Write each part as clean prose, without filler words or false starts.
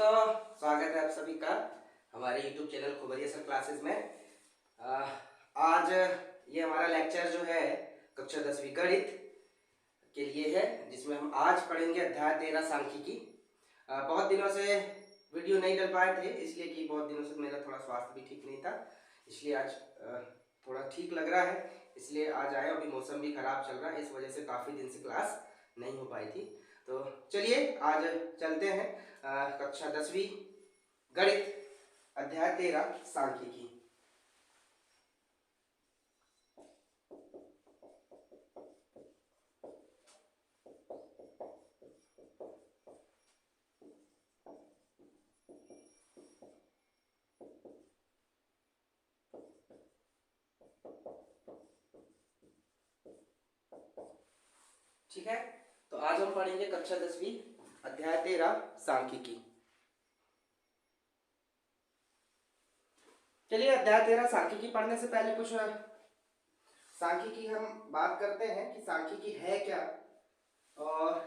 दोस्तों, स्वागत है आप सभी का हमारे YouTube चैनल खुबरिया सर क्लासेस में। आज ये हमारा लेक्चर जो है कक्षा 10वीं गणित के लिए है, जिसमें हम आज पढ़ेंगे अध्याय 13 सांख्यिकी। बहुत दिनों से वीडियो नहीं डाल पाए थे, इसलिए कि बहुत दिनों से मेरा थोड़ा स्वास्थ्य भी ठीक नहीं था, इसलिए आज थोड़ा ठीक लग रहा है, इसलिए आज आए। अभी मौसम भी खराब चल रहा है, इस वजह से काफ़ी दिन से क्लास नहीं हो पाई थी। तो चलिए आज चलते हैं कक्षा 10वीं गणित अध्याय 13 सांख्यिकी। ठीक है, तो आज हम पढ़ेंगे कक्षा 10वीं अध्याय 13 सांख्यिकी। चलिए अध्याय 13 सांख्यिकी पढ़ने से पहले कुछ सांख्यिकी हम बात करते हैं कि सांख्यिकी है क्या, और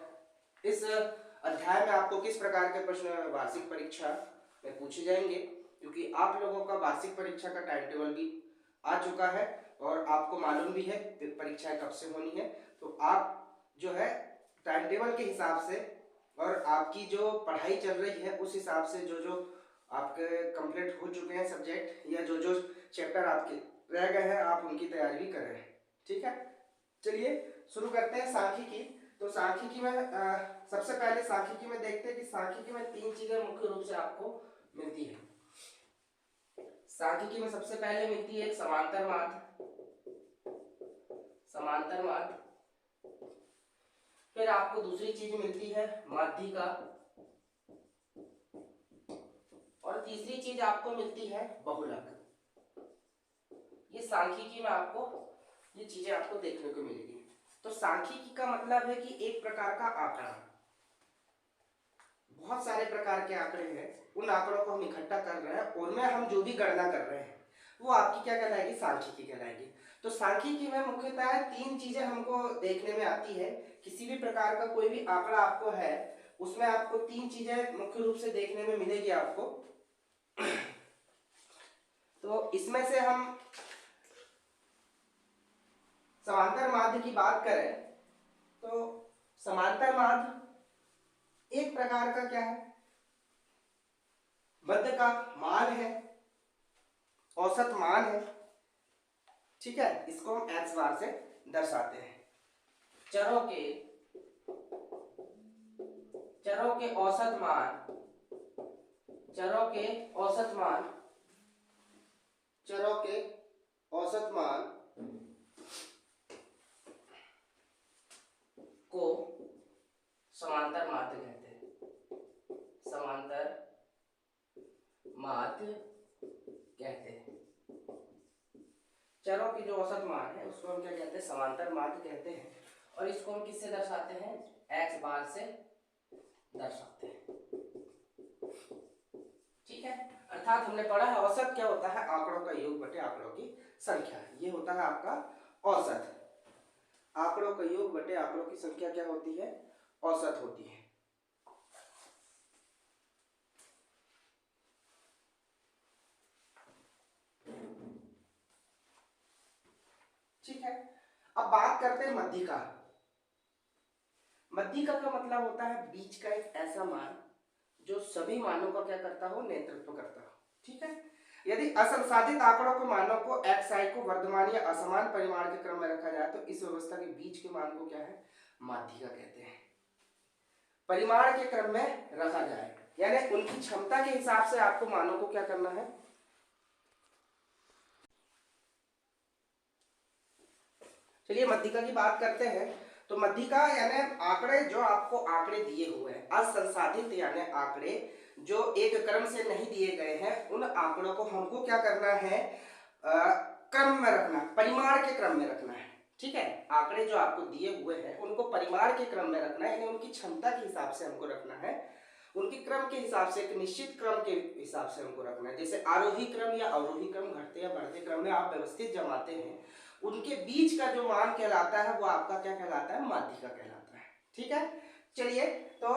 इस अध्याय में आपको किस प्रकार के प्रश्न वार्षिक परीक्षा में पूछे जाएंगे, क्योंकि आप लोगों का वार्षिक परीक्षा का टाइम टेबल भी आ चुका है और आपको मालूम भी है परीक्षाएं कब से होनी है। तो आप जो है टाइम टेबल के हिसाब से और आपकी जो पढ़ाई चल रही है उस हिसाब से जो जो आपके कंप्लीट हो चुके हैं सब्जेक्ट या जो जो चैप्टर आपके रह गए हैं आप उनकी तैयारी भी कर रहे हैं। ठीक है, चलिए शुरू करते हैं सांख्यिकी। तो सांख्यिकी में सबसे पहले सांख्यिकी में देखते हैं कि सांख्यिकी में तीन चीजें मुख्य रूप से आपको मिलती है। सांख्यिकी में सबसे पहले मिलती है एक समांतर माध्य, समांतर माध्य। फिर आपको दूसरी चीज मिलती है माध्यिका, और तीसरी चीज आपको मिलती है बहुलक। ये सांख्यिकी में आपको ये चीजें आपको देखने को मिलेगी। तो सांख्यिकी का मतलब है कि एक प्रकार का आंकड़ा, बहुत सारे प्रकार के आंकड़े हैं, उन आंकड़ों को हम इकट्ठा कर रहे हैं, उनमें हम जो भी गणना कर रहे हैं वो आपकी क्या कहलाएगी, सांख्यिकी कहलाएगी। तो सांख्यिकी में मुख्यतः तीन चीजें हमको देखने में आती है। किसी भी प्रकार का कोई भी आंकड़ा आपको है उसमें आपको तीन चीजें मुख्य रूप से देखने में मिलेगी आपको। तो इसमें से हम समांतर माध्य की बात करें तो समांतर माध्य एक प्रकार का क्या है, मध्य का मान है, औसत मान है। ठीक है, इसको हम x बार से दर्शाते हैं। चरों के औसत मान, चरों के औसत मान, चरों के औसत मान को समांतर माध्य कहते हैं, समांतर माध्य कहते हैं। चरों की जो औसत मान है उसको हम क्या कहते हैं, समांतर माध्य कहते हैं। और इसको हम किससे दर्शाते हैं, x बार से दर्शाते हैं। ठीक है, अर्थात हमने पढ़ा है औसत क्या होता है, आंकड़ों का योग बटे आंकड़ों की संख्या। ये होता है आपका औसत। आंकड़ों का योग बटे आंकड़ों की संख्या क्या होती है, औसत होती है। ठीक है, अब बात करते हैं मध्यिका। मध्यिका का मतलब होता है बीच का एक ऐसा मान जो सभी मानों का क्या करता हो, नेतृत्व करता हो। ठीक है, यदि असंसाधित आंकड़ों को मानों को xi को वर्धमान या असमान परिमाण के क्रम में रखा जाए तो इस व्यवस्था के बीच के मान को क्या है, माध्यिका कहते हैं। परिमाण के क्रम में रखा जाए यानी उनकी क्षमता के हिसाब से आपको मानों को क्या करना है। चलिए मध्यिका की बात करते हैं। तो मध्यिका यानी आंकड़े जो आपको आंकड़े दिए हुए हैं, असंसाधित यानी आंकड़े जो एक क्रम से नहीं दिए गए हैं, उन आंकड़ों को हमको क्या करना है, क्रम में रखना, परिमाण के क्रम में रखना है। ठीक है, आंकड़े जो आपको दिए हुए हैं उनको परिमाण के क्रम में रखना है, यानी उनकी क्षमता के हिसाब से हमको रखना है, उनके क्रम के हिसाब से, एक निश्चित क्रम के हिसाब से हमको रखना है। जैसे आरोही क्रम या अवरोही क्रम, घटते या बढ़ते क्रम में आप व्यवस्थित जमाते हैं, उनके बीच का जो मान कहलाता है वो आपका क्या कहलाता है, माध्यिका कहलाता है। ठीक है, चलिए तो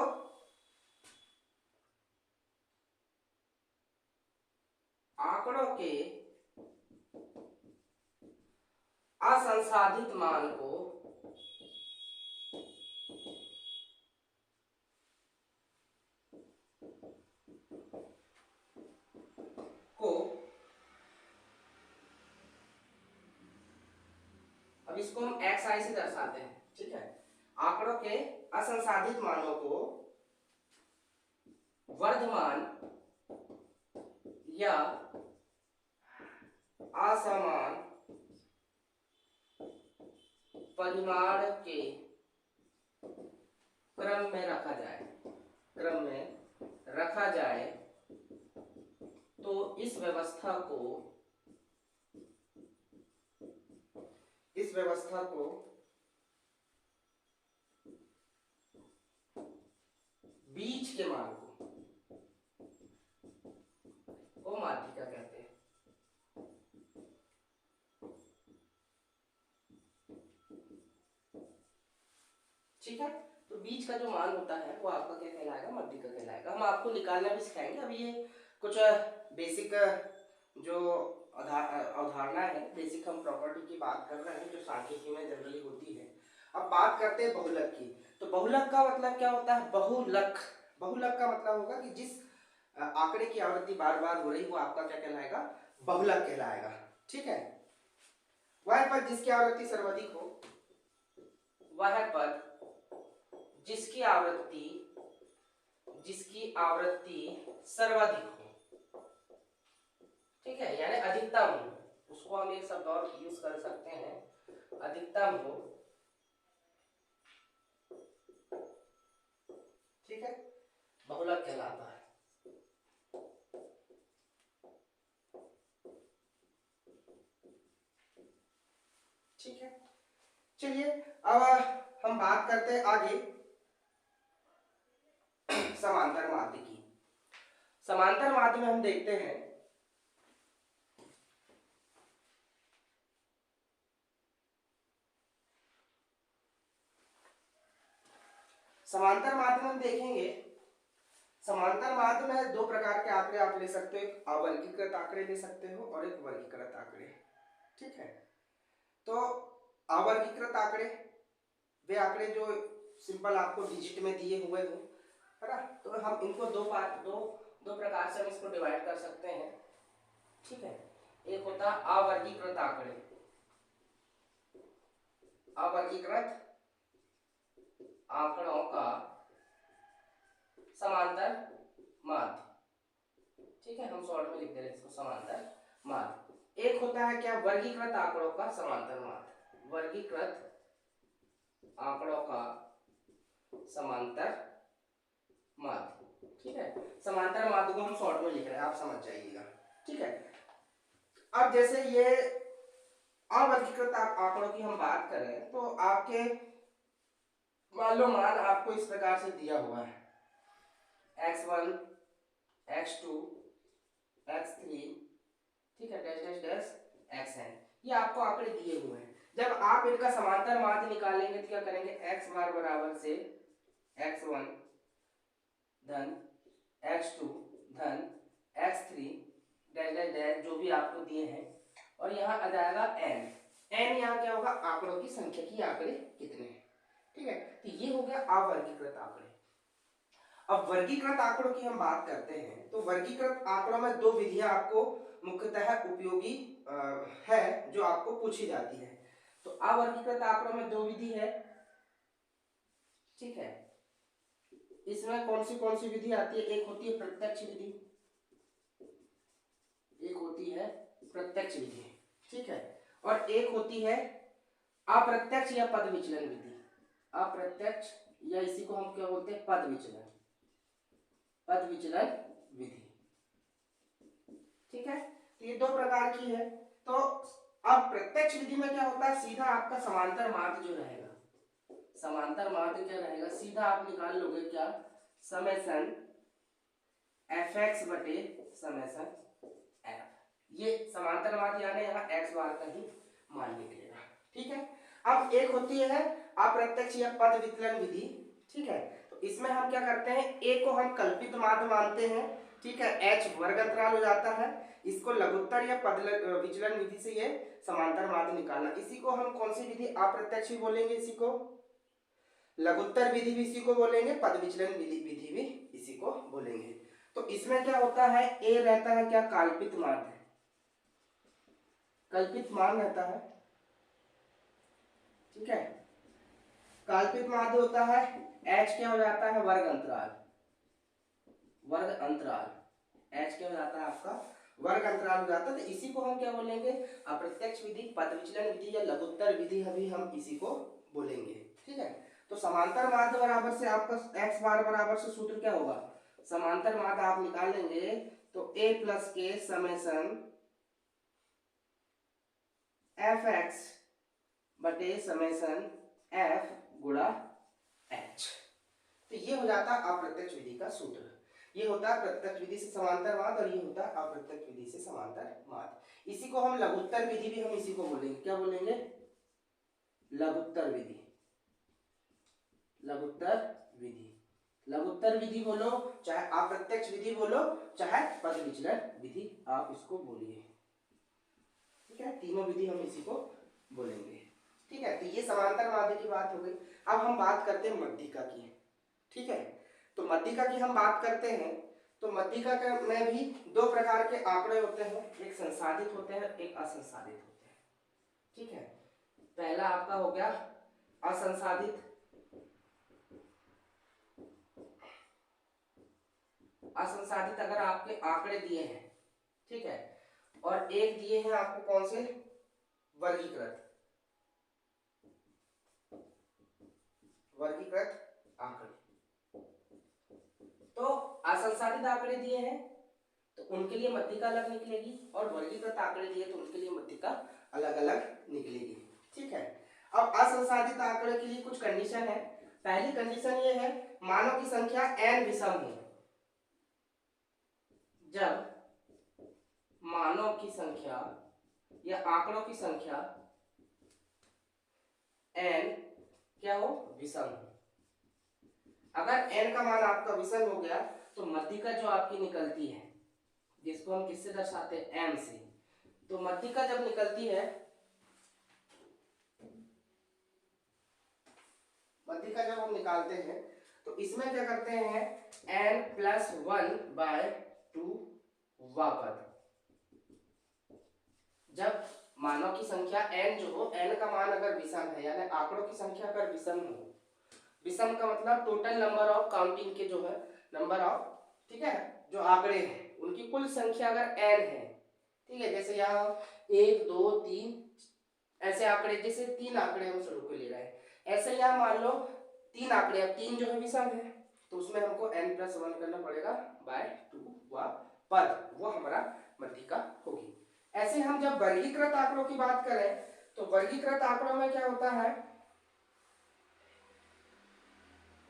के असंसाधित मान को अब इसको हम xi से दर्शाते हैं, ठीक है। आंकड़ों के असंसाधित मानों को वर्धमान या असमान परिमाण के क्रम में रखा जाए तो इस व्यवस्था को बीच के मान को माध्यिका कहते हैं। ठीक है, तो बीच का जो मान होता है वो आपका क्या कहलाएगा, माध्यिका कहलाएगा। हम आपको निकालना भी सिखाएंगे। अभी ये कुछ बेसिक जो अवधारणा है, बेसिक हम प्रॉपर्टी की बात कर रहे हैं जो सांख्यिकी में जनरली होती है। अब बात करते हैं बहुलक की। तो बहुलक का मतलब क्या होता है? बहुलक का मतलब होगा कि जिस आंकड़े की आवृत्ति बार बार हो रही वो आपका क्या कहलाएगा, बहुलक कहलाएगा। ठीक है, वह पद जिसकी आवृत्ति सर्वाधिक हो, वह पद जिसकी आवृत्ति सर्वाधिक हो, ठीक है, यानी अधिकतम हो, उसको हम एक शब्द और यूज कर सकते हैं, अधिकतम हो। ठीक है, बहुलक कहलाता है। ठीक है, चलिए अब हम बात करते हैं आगे समांतर माध्य की। समांतर माध्य में हम देखते हैं समांतर माध्य में हम देखेंगे, समांतर माध्य में दो प्रकार के आंकड़े आप ले सकते हो, एक अवर्गीकृत आंकड़े ले सकते हो और एक वर्गीकृत आंकड़े। ठीक है, तो अवर्गीकृत आंकड़े वे आंकड़े जो सिंपल आपको डिजिट में दिए हुए हो, है ना, तो हम इनको दो प्रकार से हम इसको डिवाइड कर सकते हैं। ठीक है, एक होता है अवर्गीकृत आंकड़े, अवर्गीकृत आंकड़ों का समांतर माध्य। ठीक है, हम शॉर्ट में लिख दे रहे हैं इसको समांतर माध्य। एक होता है क्या, वर्गीकृत आंकड़ों का समांतर माध्य, वर्गीकृत आंकड़ों का समांतर माध्य। ठीक है, समांतर माध्य को हम शॉर्ट में लिख रहे हैं, आप समझ जाइएगा। ठीक है, अब जैसे ये अवर्गीकृत आंकड़ों की हम बात करें तो आपके मान लो मान आपको इस प्रकार से दिया हुआ है, x1 x2 x3, ठीक है, डैश डैश डैश xn, ये आपको आंकड़े दिए हुए हैं। जब आप इनका समांतर माध्य निकालेंगे तो क्या करेंगे, x बार बराबर से x1 धन x2 धन x3 डैश डैश डैश जो भी आपको दिए हैं, और यहाँ आ जाएगा n। n यहाँ क्या होगा, आंकड़ों की संख्या की आंकड़े कितने हैं। ठीक है, तो ये हो गया अवर्गीकृत आंकड़े। अब वर्गीकृत आंकड़ों की हम बात करते हैं तो वर्गीकृत आंकड़ों में दो विधियां आपको मुख्यतः उपयोगी है जो आपको पूछी जाती है। तो अवर्गीकृत आंकड़ों में दो विधि है। ठीक है, इसमें कौन सी विधि आती है, एक होती है प्रत्यक्ष विधि, एक होती है प्रत्यक्ष विधि। ठीक है, और एक होती है अप्रत्यक्ष या पद विचलन विधि। अप्रत्यक्ष या इसी को हम क्या बोलते हैं, पद विचलन विधि। ठीक है, तो ये दो प्रकार की है। तो अब प्रत्यक्ष विधि में क्या होता है, सीधा आपका समांतर माध्य जो रहेगा, समांतर माध्य क्या रहेगा, सीधा आप निकाल लोगे क्या, समेसन fx बटे समेसन f, ये समांतर माध्य यानी यहाँ x बार का ही मान निकलेगा। ठीक है, अब एक होती है अप्रत्यक्ष या पद विचलन विधि। ठीक है, तो इसमें हम क्या करते हैं, a को हम कल्पित माध्य मानते हैं। ठीक है, एच वर्ग अंतराल हो जाता है। इसको लघुत्तर या पद विचलन विधि से ये समांतर माध्य निकालना, इसी को हम कौन सी विधि, अप्रत्यक्ष भी बोलेंगे, इसी को लघुत्तर विधि भी इसी को बोलेंगे, पद विचलन विधि भी इसी को बोलेंगे। तो इसमें क्या होता है, ए रहता है क्या, कल्पित माध्य, कल्पित मान रहता है। ठीक है, कल्पित माध्य होता है। एच क्या हो जाता है, वर्ग अंतराल, वर्ग अंतराल, एच क्या हो जाता है आपका, वर्ग अंतराल हो जाता है। तो इसी को हम क्या बोलेंगे, अप्रत्यक्ष विधि, पद विचलन विधि या लघुत्तर विधि, अभी हम इसी को बोलेंगे। ठीक है, तो समांतर माध्य बराबर से आपका एक्स बार बराबर से सूत्र क्या होगा, समांतर माध्य आप निकाल लेंगे तो a प्लस के समेसन एफ एक्स बटे समेसन एफ गुणा एच। तो ये हो जाता है अप्रत्यक्ष विधि का सूत्र। ये होता है प्रत्यक्ष विधि से समांतर माध्य और ये होता है अप्रत्यक्ष विधि से समांतर माध्य। इसी को हम लघुत्तर विधि भी हम इसी को बोलेंगे, क्या बोलेंगे, लघुत्तर विधि, लघुत्तर विधि, लघुत्तर विधि बोलो चाहे अप्रत्यक्ष विधि बोलो चाहे पद विचलन विधि आप इसको बोलिए। ठीक है, तीनों विधि हम इसी को बोलेंगे। ठीक है, तो ये समांतर माध्य की बात हो गई। अब हम बात करते हैं मध्यिका की। ठीक है, तो मध्यिका की हम बात करते हैं तो मध्यिका में भी दो प्रकार के आंकड़े होते हैं, एक संसाधित होते हैं, एक असंसाधित होते हैं। ठीक है, पहला आपका हो गया असंसाधित। असंसाधित अगर आपके आंकड़े दिए हैं, ठीक है, और एक दिए हैं आपको कौन से, वर्गीकृत, वर्गीकृत आंकड़े। तो असंसाधित आंकड़े दिए हैं तो उनके लिए मध्यिका अलग निकलेगी, और वर्गीकृत आंकड़े दिए तो उनके लिए मध्यिका अलग अलग निकलेगी। ठीक है, अब असंसाधित आंकड़े के लिए कुछ कंडीशन है। पहली कंडीशन ये है, मानों की संख्या n विषम हो। जब मानों की संख्या या आंकड़ों की संख्या n क्या हो, विषम हो। अगर n का मान आपका विषम हो गया तो मध्यिका जो आपकी निकलती है, जिसको हम किससे दर्शाते हैं, m से, तो मध्यिका जब निकलती है, मध्यिका जब हम निकालते हैं तो इसमें क्या करते हैं, n प्लस 1/2 वा पद। जब मानों की संख्या n जो हो, n का मान अगर विषम है, यानी आंकड़ों की संख्या अगर विषम हो, विषम का मतलब टोटल नंबर ऑफ काउंटिंग के जो है नंबर ऑफ, ठीक है, जो आंकड़े हैं उनकी कुल संख्या अगर n है, ठीक है, जैसे यहाँ 1 2 3 ऐसे आंकड़े, जैसे 3 आंकड़े हम शुरू को ले रहे हैं, ऐसे यहाँ मान लो 3 आंकड़े, अब 3 जो है विषम है तो उसमें हमको n प्लस 1 करना पड़ेगा /2 वा पद, वो हमारा मध्यिका होगी। ऐसे हम जब वर्गीकृत आंकड़ों की बात करें तो वर्गीकृत आंकड़ों में क्या होता है,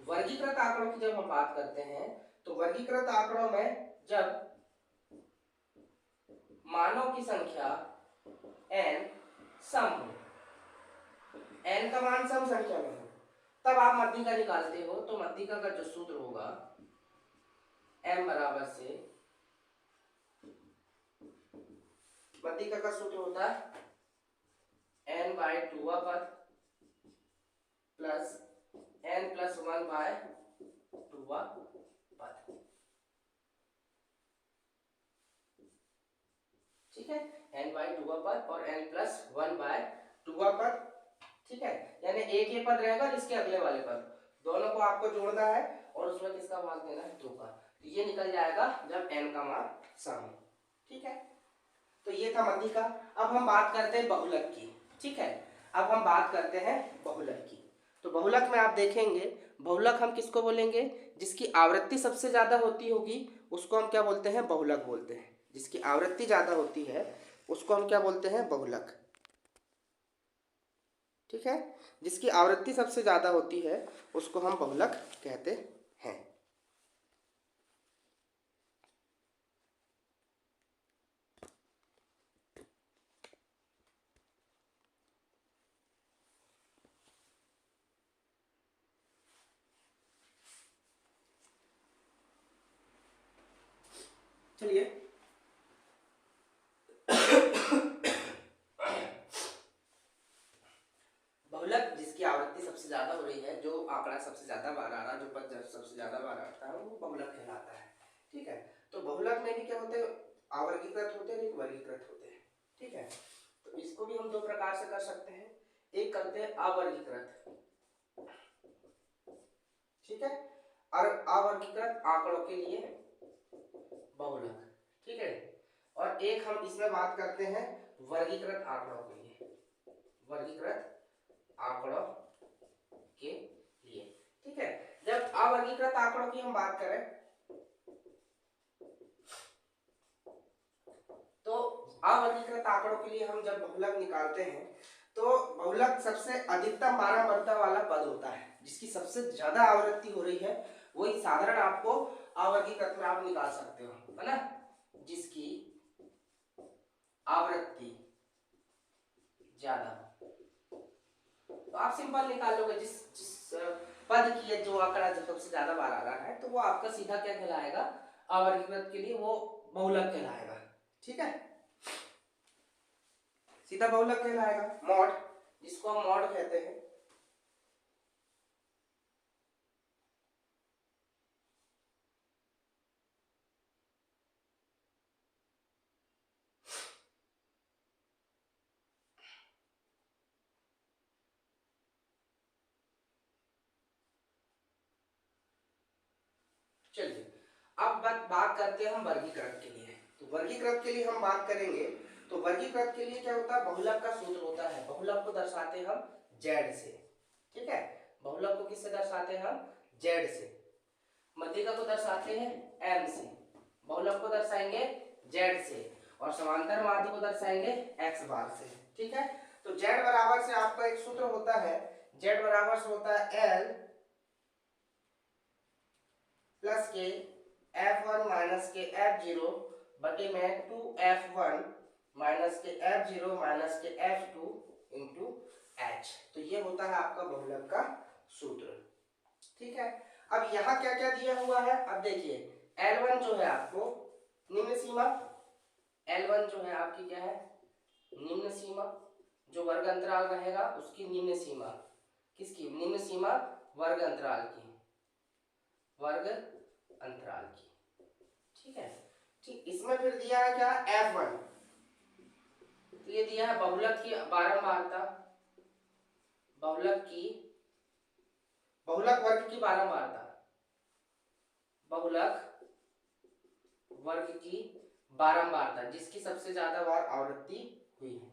वर्गीकृत आंकड़ों की जब हम बात करते हैं तो वर्गीकृत आंकड़ों में जब मानों की संख्या n सम हो, n का मान सम संख्या में हो, तब आप मध्यिका निकालते हो। तो मध्यिका का जो सूत्र होगा m बराबर से, मध्यिका का सूत्र होता है n/2 पद प्लस n प्लस 1/2 पद। ठीक है, n/2 पद और n प्लस 1/2 पद। ठीक है, यानी एक ये पद रहेगा, इसके अगले वाले पद दोनों को आपको जोड़ना है और उसमें किसका भाग देना है, 2 का। तो ये निकल जाएगा जब n का मान सम हो। ठीक है, तो ये था मध्यिका। अब हम बात करते हैं बहुलक की। ठीक है, अब हम बात करते हैं बहुलक की। तो बहुलक में आप देखेंगे, बहुलक हम किसको बोलेंगे, जिसकी आवृत्ति सबसे ज्यादा होती होगी उसको हम क्या बोलते हैं, बहुलक बोलते हैं। जिसकी आवृत्ति ज्यादा होती है उसको हम क्या बोलते हैं, बहुलक। ठीक है, जिसकी आवृत्ति सबसे ज्यादा होती है उसको हम बहुलक कहते हैं। चलिए बहुलक जिसकी आवृत्ति सबसे ज्यादा हो रही है, जो आंकड़ा सबसे ज्यादा बार आ रहा है, जो पद सबसे ज्यादा बार आता है, वो बहुलक कहलाता है। ठीक है, तो बहुलक में भी क्या होते हैं, अवर्गीकृत होते हैं, एक वर्गीकृत होते हैं। ठीक है, तो इसको भी हम दो प्रकार से कर सकते हैं। एक करते हैं अवर्गीकृत, ठीक है, और अवर्गीकृत आंकड़ों के लिए बहुलक। ठीक है, और एक हम इसमें बात करते हैं वर्गीकृत आंकड़ों के लिए, वर्गीकृत आंकड़ों के लिए। ठीक है, जब अवर्गीकृत आंकड़ों की हम बात करें तो अवर्गीकृत आंकड़ों के लिए हम जब बहुलक निकालते हैं तो बहुलक सबसे अधिकतम बारंबारता वाला पद होता है, जिसकी सबसे ज्यादा आवृत्ति हो रही है, वही साधारण आपको अवर्गीकृत में आप निकाल सकते हो, है ना, जिसकी आवृत्ति ज्यादा। तो आप सिंपल निकाल लोगे, जिस जिस पद की है जो आंकड़ा जो सबसे ज्यादा बार आ रहा है, तो वो आपका सीधा क्या कहलाएगा, अवर्गीकृत के लिए वो बहुलक कहलाएगा। ठीक है, सीधा बहुलक कहलाएगा, मॉड, जिसको हम मॉड कहते हैं। चलिए अब बात करते हैं हम वर्गीकृत के लिए। तो वर्गीकृत के लिए हम बात करेंगे, तो वर्गीकृत के लिए क्या होता है, बहुलक का सूत्र होता है, बहुलक को दर्शाते हैं हम जेड से। ठीक है, बहुलक को किससे दर्शाते हैं हम, जेड से। मध्यिका को दर्शाते हैं एम से, बहुलक को दर्शाएंगे जेड से, और समांतर माध्य को दर्शाएंगे एक्स बार से। ठीक है, तो जेड बराबर से आपका एक सूत्र होता है, जेड बराबर से होता है एल प्लस के F1 माइनस के F0 बटे में 2F1 माइनस के F0 माइनस के F2 इंटू H। तो ये होता है आपका बहुलक का सूत्र। ठीक है, अब यहाँ क्या क्या दिया हुआ है, अब देखिए L1 जो है आपको निम्न सीमा, L1 जो है आपकी क्या है, निम्न सीमा, जो वर्ग अंतराल रहेगा उसकी निम्न सीमा, किसकी निम्न सीमा, वर्ग अंतराल की, वर्ग अंतराल की। ठीक है, ठीक, इसमें फिर दिया है क्या, F1, तो ये दिया है बहुलक की बारंबारता, बहुलक की, बहुलक वर्ग की बारंबारता, बहुलक वर्ग की बारंबारता, जिसकी सबसे ज्यादा बार आवृत्ति हुई है।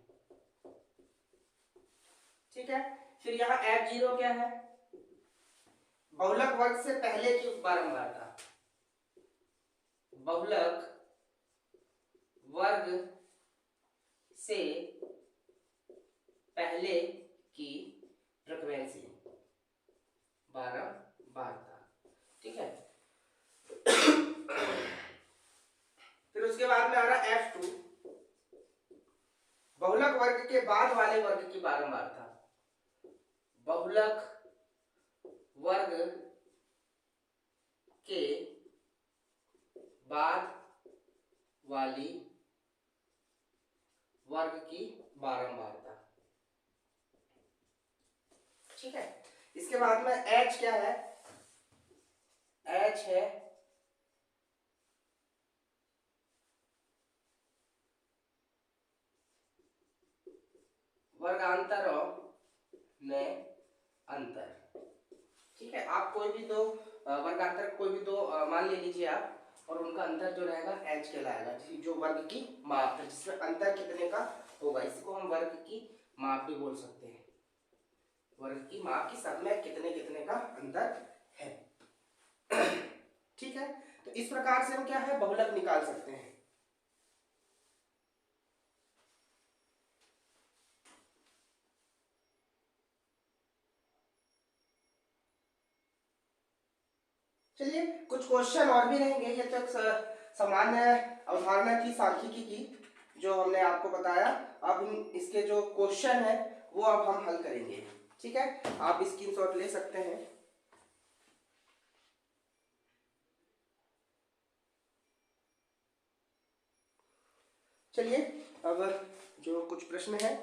ठीक है, फिर यहाँ F0 क्या है, बहुलक वर्ग से पहले की बारंबारता, बहुलक वर्ग से पहले की फ्रीक्वेंसी, बारंबारता। ठीक है, फिर उसके बाद में आ रहा है F2, बहुलक वर्ग के बाद वाले वर्ग की बारंबारता, बहुलक वर्ग के बाद वाली वर्ग की बारंबारता। ठीक है, इसके बाद में H क्या है, H है वर्गांतरों में अंतर। ठीक है, आप कोई भी दो वर्गांतर, कोई भी दो मान ले लीजिए आप, और उनका अंतर जो रहेगा H कहलाएगा, जो वर्ग की माप है, जिसमें अंतर कितने का होगा, इसको हम वर्ग की माप भी बोल सकते हैं, वर्ग की माप की सब में कितने कितने का अंतर है। ठीक है, तो इस प्रकार से हम क्या है, बहुलक निकाल सकते हैं। चलिए कुछ क्वेश्चन और भी रहेंगे, ये तो सामान्य अवधारणा की, सांख्यिकी की जो हमने आपको बताया। अब इसके जो क्वेश्चन है वो अब हम हल करेंगे। ठीक है, आप स्क्रीनशॉट ले सकते हैं। चलिए अब जो कुछ प्रश्न है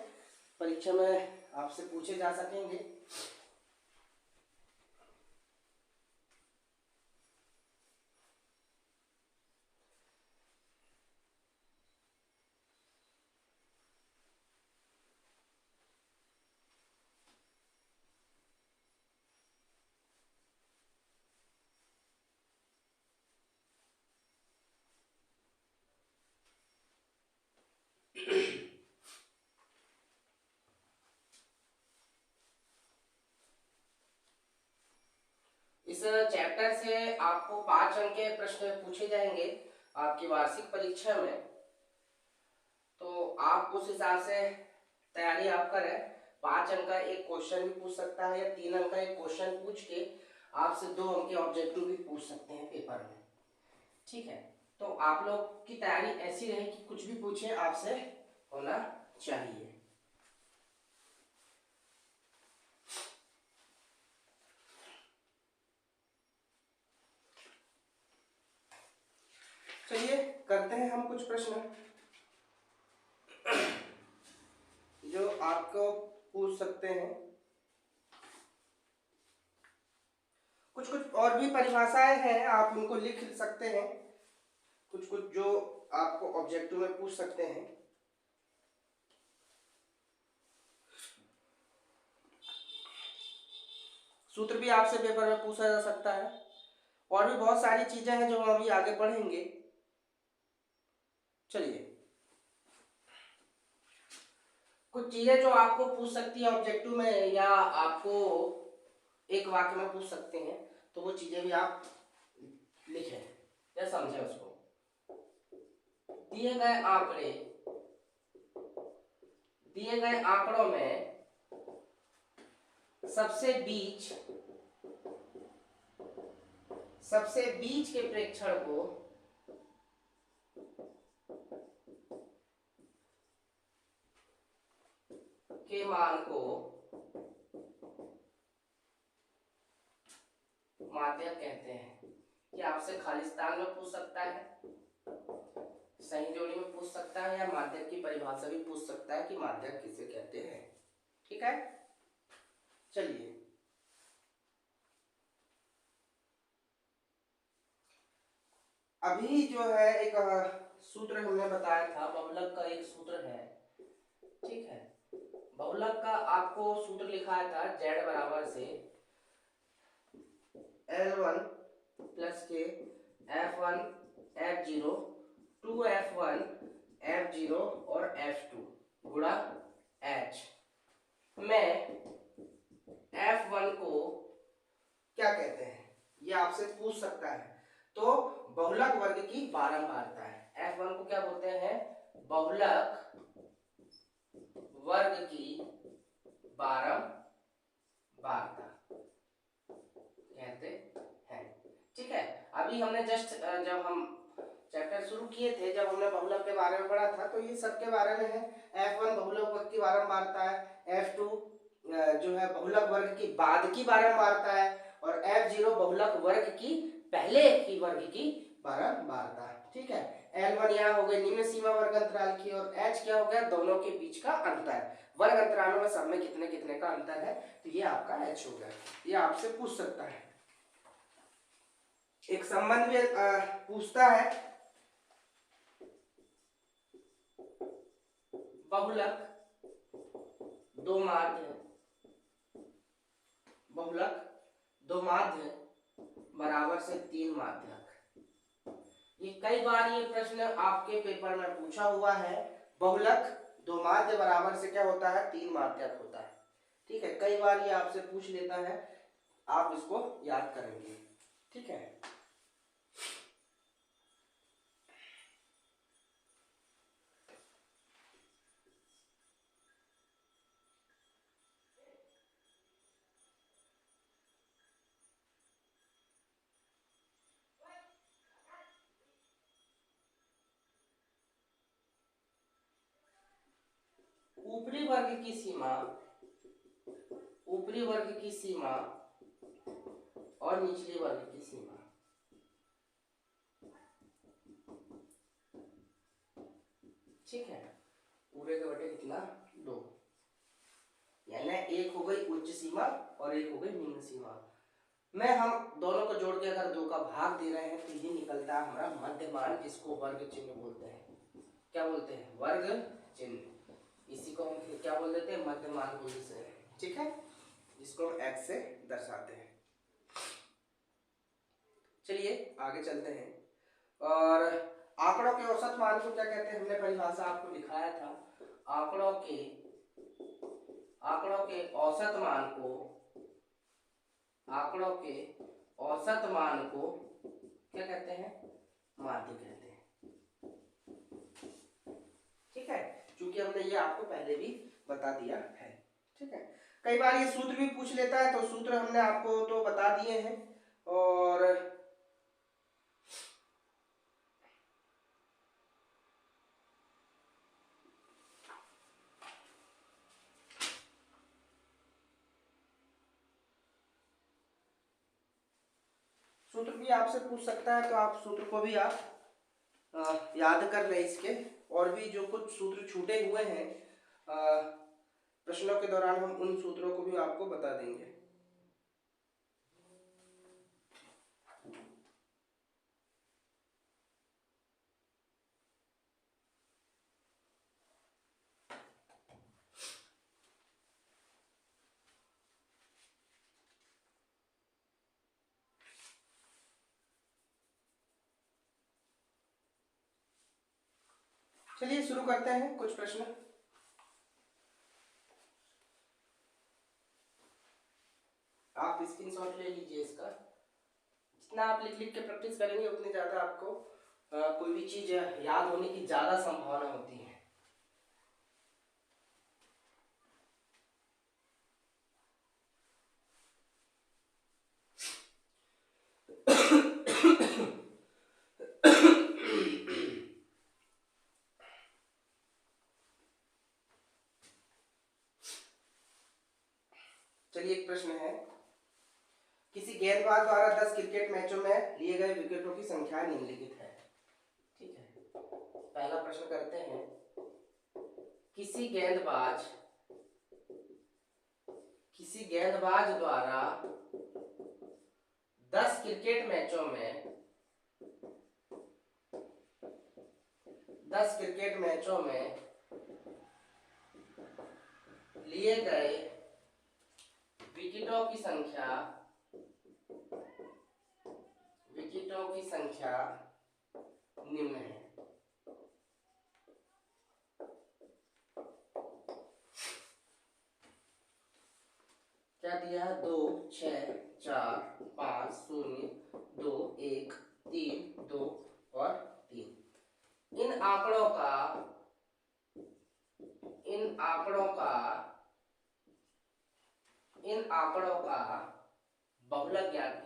परीक्षा में आपसे पूछे जा सकेंगे। इस चैप्टर से आपको 5 अंक के प्रश्न पूछे जाएंगे आपकी वार्षिक परीक्षा में, तो आप उस हिसाब से तैयारी आप करें। 5 अंक का एक क्वेश्चन भी पूछ सकता है या 3 अंक का एक क्वेश्चन पूछ के आपसे 2 अंक के ऑब्जेक्टिव भी पूछ सकते हैं पेपर में। ठीक है, तो आप लोग की तैयारी ऐसी रहे कि कुछ भी पूछे आपसे होना चाहिए। चलिए करते हैं हम कुछ प्रश्न जो आपको पूछ सकते हैं। कुछ कुछ और भी परिभाषाएं हैं, आप उनको लिख सकते हैं। कुछ कुछ जो आपको ऑब्जेक्टिव में पूछ सकते हैं। सूत्र भी आपसे पेपर में पूछा जा सकता है और भी बहुत सारी चीजें हैं जो हम अभी आगे पढ़ेंगे। चलिए कुछ चीजें जो आपको पूछ सकती है ऑब्जेक्टिव में या आपको एक वाक्य में पूछ सकते हैं, तो वो चीजें भी आप लिखें या समझें उसको। दिए गए आंकड़ों में सबसे बीच के प्रेक्षण को के मान को माध्यक कहते हैं। ये आपसे खालिस्तान में पूछ सकता है, सही जोड़ी में पूछ सकता है, या माध्यक की परिभाषा भी पूछ सकता है कि माध्यक किसे कहते हैं। ठीक है, चलिए अभी जो है एक सूत्र हमने बताया था, बहुलक का एक सूत्र है। ठीक है, बहुलक का आपको सूत्र लिखाया था z बराबर से L1 प्लस के F1 F0 2F1 F0 और F2 गुणा H में F1 को क्या कहते हैं, ये आपसे पूछ सकता है। तो बहुलक वर्ग की बारंबारता है। F1 को क्या बोलते हैं, बहुलक वर्ग की बारंबारता कहते हैं। ठीक है, अभी हमने जस्ट जब हम चैप्टर शुरू किए थे, जब हमने बहुलक के बारे में पढ़ा था, तो ये सब के बारे में है। F1 बहुलक वर्ग की बारंबारता है, F2 जो है बहुलक वर्ग की बाद की बारंबारता है, और F0 बहुलक वर्ग की पहले की वर्ग की बारंबारता। ठीक है, L1 यहाँ हो गई निम्न सीमा वर्ग अंतराल की, और H क्या हो गया, दोनों के बीच का अंतर। वर्ग अंतरालों में सब में कितने कितने का अंतर है, तो ये आपका H हो गया। ये आपसे पूछ सकता है। एक संबंध भी पूछता है, बहुलक दो माध्य बराबर से 3 माध्यक। ये कई बार ये प्रश्न आपके पेपर में पूछा हुआ है। बहुलक दो माध्य बराबर से क्या होता है, 3 माध्यक होता है। ठीक है, कई बार ये आपसे पूछ लेता है, आप इसको याद करेंगे। ठीक है, ऊपरी वर्ग की सीमा और निचली वर्ग की सीमा। ठीक है, पूरे के बटे कितना 2, यानी एक हो गई उच्च सीमा और एक हो गई निम्न सीमा। मैं हम दोनों को जोड़ के अगर 2 का भाग दे रहे हैं तो ये निकलता है हमारा मध्यमान, जिसको वर्ग चिन्ह बोलते हैं। क्या बोलते हैं? वर्ग चिन्ह। इसी को हम क्या बोल देते हैं? मध्यमान बोल देते हैं। ठीक है, जिसको हम x से दर्शाते हैं। चलिए आगे चलते हैं। और आंकड़ों के औसत मान को क्या कहते हैं? हमने परिभाषा आपको दिखाया था। आंकड़ों के औसत मान को, आंकड़ों के औसत मान को क्या कहते हैं? माध्य कहते हैं। ठीक है, क्योंकि हमने ये आपको पहले भी बता दिया है। ठीक है, कई बार ये सूत्र भी पूछ लेता है, तो सूत्र हमने आपको तो बता दिए हैं। और सूत्र भी आपसे पूछ सकता है, तो आप सूत्र को भी आप याद कर लें इसके। और भी जो कुछ सूत्र छूटे हुए हैं प्रश्नों के दौरान, हम उन सूत्रों को भी आपको बता देंगे। चलिए शुरू करते हैं कुछ प्रश्न। आप स्क्रीनशॉट ले लीजिए इसका। जितना आप लिख लिख के प्रैक्टिस करेंगे उतनी ज्यादा आपको कोई भी चीज याद होने की ज्यादा संभावना होती है। चलिए एक प्रश्न है, किसी गेंदबाज द्वारा 10 क्रिकेट मैचों में लिए गए विकेटों की संख्या निम्नलिखित है। ठीक है, पहला प्रश्न करते हैं। किसी गेंदबाज द्वारा 10 क्रिकेट मैचों में 10 क्रिकेट मैचों में लिए गए विकेटों की संख्या निम्न है। क्या दिया है? 2, 6, 4, 5, 0, 2, 1, 3, 2 और 3। इन आंकड़ों का बहुलक ज्ञात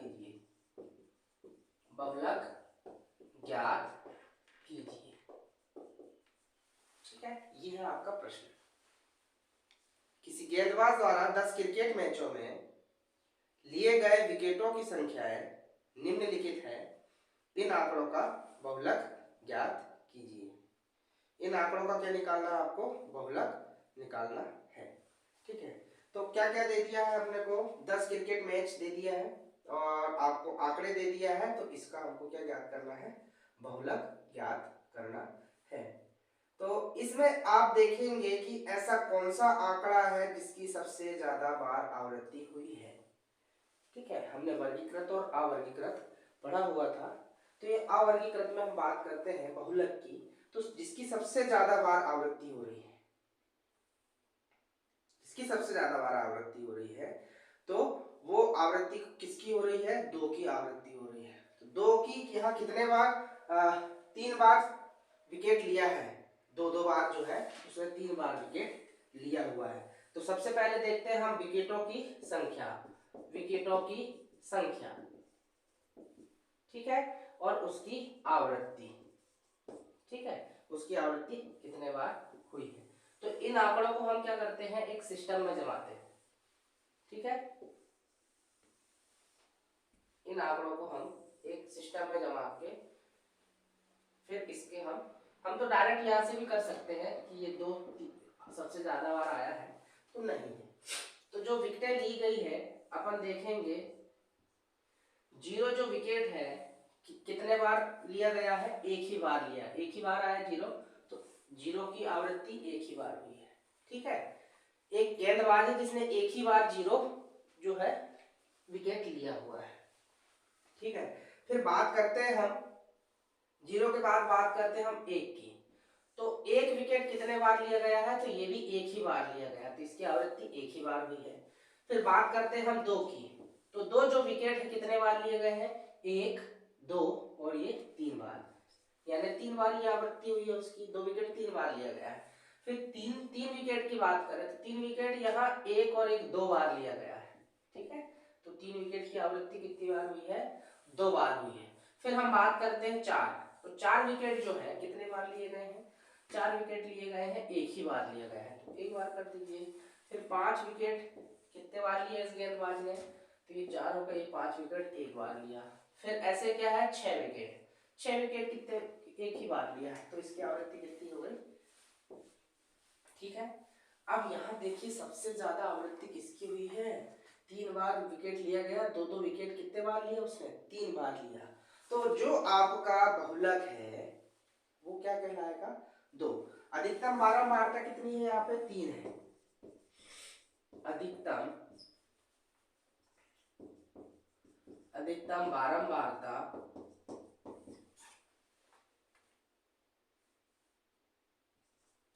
कीजिए। ठीक है, ये है आपका प्रश्न। किसी गेंदबाज द्वारा 10 क्रिकेट मैचों में लिए गए विकेटों की संख्याएं निम्नलिखित है। इन आंकड़ों का बहुलक ज्ञात कीजिए। इन आंकड़ों का क्या निकालना है? आपको बहुलक निकालना है। ठीक है, तो क्या क्या दे दिया है अपने को? 10 क्रिकेट मैच दे दिया है और आपको आंकड़े दे दिया है, तो इसका हमको क्या ज्ञात करना है? बहुलक ज्ञात करना है। तो इसमें आप देखेंगे कि ऐसा कौन सा आंकड़ा है जिसकी सबसे ज्यादा बार आवृत्ति हुई है। ठीक है, हमने वर्गीकृत और अवर्गीकृत पढ़ा हुआ था, तो ये अवर्गीकृत में हम बात करते हैं बहुलक की। तो जिसकी सबसे ज्यादा बार आवृत्ति हो रही है, तो वो आवृत्ति किसकी हो रही है? 2 की आवृत्ति हो रही है। तो 2 की यहाँ कितने बार? 3 बार विकेट लिया है। 2-2 बार जो है उसने 3 बार विकेट लिया हुआ है। तो सबसे पहले देखते हैं हम विकेटों की संख्या। ठीक है, और उसकी आवृत्ति। ठीक है, उसकी आवृत्ति कितने बार हुई है। तो इन आंकड़ों को हम क्या करते हैं? एक सिस्टम में जमाते हैं। ठीक है, इन आंकड़ों को हम एक सिस्टम में जमा के फिर इसके हम हम तो डायरेक्ट यहाँ से भी कर सकते हैं कि ये 2 सबसे ज्यादा बार आया है, तो नहीं है। तो जो विकेटें ली गई है अपन देखेंगे, 0 जो विकेट है कितने बार लिया गया है, एक ही बार लिया, एक ही बार आया 0, तो 0 की आवृत्ति एक ही बार हुई है। ठीक है, एक गेंदबाज है जिसने एक ही बार 0 जो है विकेट लिया हुआ है। ठीक है, फिर बात करते हैं हम 0 के बाद बात करते हैं हम 1 की। तो 1 विकेट कितने बार लिया गया है, तो ये भी एक ही बार लिया गया, तो इसकी आवृत्ति एक ही बार हुई है। फिर बात करते हैं हम 2 की। तो 2 जो विकेट है कितने बार लिए गए हैं, 1, 2 और ये 3 बार, यानी 3 बार ये आवृत्ति हुई है उसकी, 2 विकेट 3 बार लिया गया है। फिर 3 विकेट की बात करें तो 3 विकेट यहाँ 1 और 1 2 बार लिया गया है। ठीक है, तो 3 विकेट की आवृत्ति कितनी बार हुई है, 2 बार हुई है। फिर हम बात करते हैं 4। तो 4 विकेट जो है कितने बार लिए गए हैं, 4 विकेट लिए गए हैं, एक ही बार लिया गया है, तो एक बार कर दीजिए। फिर 5 विकेट कितने बार लिए इस गेंदबाज ने, तो ये 4 हो गए, 5 विकेट एक बार लिया। फिर ऐसे क्या है 6 विकेट, 6 विकेट कितने एक ही बार लिया है, तो इसकी आवृत्ति कितनी हो गई। ठीक है, अब यहाँ देखिए सबसे ज्यादा आवृत्ति किसकी हुई है, 3 बार विकेट लिया गया, 2 विकेट कितने बार लिया उसने, 3 बार लिया। तो जो आपका बहुलक है वो क्या कहलाएगा, 2। अधिकतम बारंबारता कितनी है, यहाँ पे 3 है। अधिकतम बारंबारता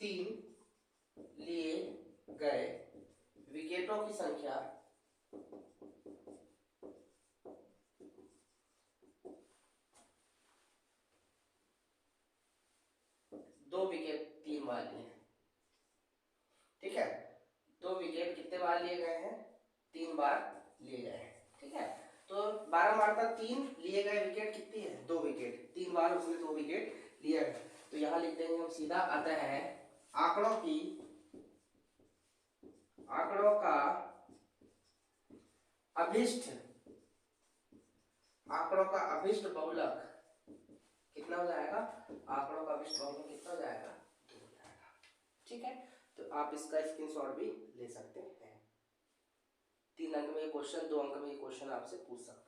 3 लिए गए विकेटों की संख्या 2 विकेट 3 बार लिए। ठीक है, 2 विकेट कितने बार लिए गए हैं, 3 बार लिए गए हैं। ठीक है, तो बारंबारता 3 लिए गए विकेट कितनी है, 2 विकेट, 3 बार उसने 2 विकेट लिया है, तो यहाँ लिख देंगे हम सीधा, अतः आंकड़ों का अभिष्ट बहुलक कितना हो जाएगा, आंकड़ों का अभिष्ट बहुलक कितना हो जाएगा, 2 हो जाएगा। ठीक है, तो आप इसका स्क्रीनशॉट भी ले सकते हैं। 3 अंक में ये क्वेश्चन, 2 अंक में ये क्वेश्चन आपसे पूछ सकता है।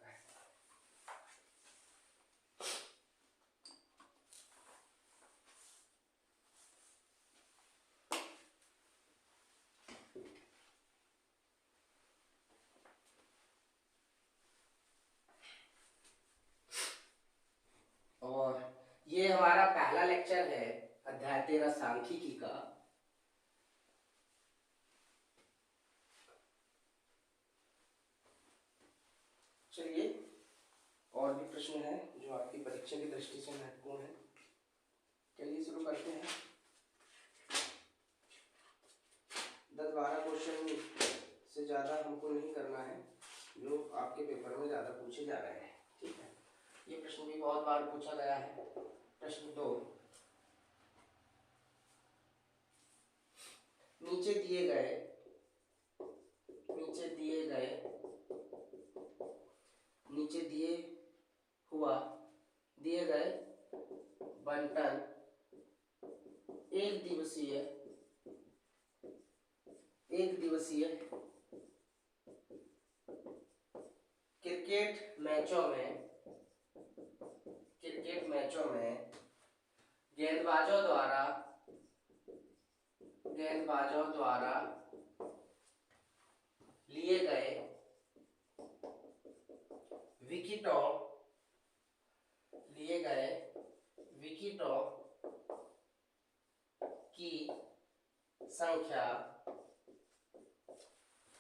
और ये हमारा पहला लेक्चर है अध्याय 13 सांख्यिकी का। चलिए, और भी प्रश्न है जो आपकी परीक्षा की दृष्टि से महत्वपूर्ण है, चलिए शुरू करते हैं। 10-12 क्वेश्चन से ज़्यादा हमको नहीं करना है जो आपके पेपर में ज़्यादा पूछे जा रहे हैं। ठीक है, ये प्रश्न भी बहुत बार पूछा गया है। प्रश्न 2, नीचे दिए गए बंटन एक दिवसीय क्रिकेट मैचों में गेंदबाजों द्वारा लिए गए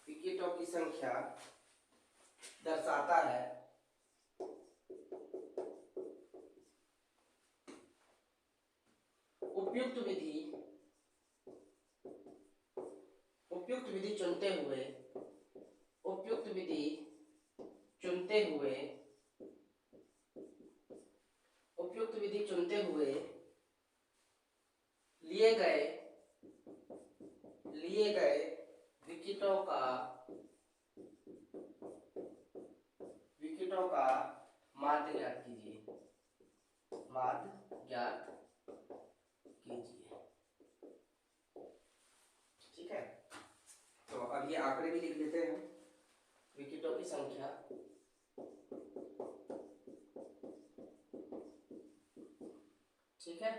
विकेटों की संख्या दर्शाता है उपयुक्त विधि चुनते हुए लिए गए विकेटों का माध्य ज्ञात कीजिए। की संख्या ठीक है,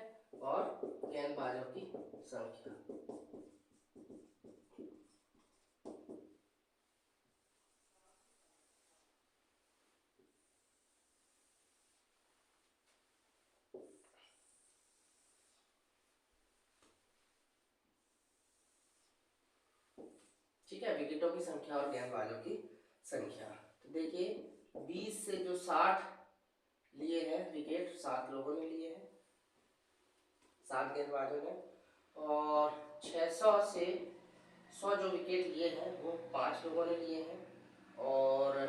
और गेंदबाजों की संख्या। ठीक है, विकेटों की संख्या और गेंदबाजों की संख्या। तो देखिए 20 से जो 60 लिए हैं विकेट, 7 लोगों ने लिए हैं, 7 गेंदबाजों ने, और 600 से 100 जो विकेट लिए हैं वो 5 लोगों ने लिए हैं, और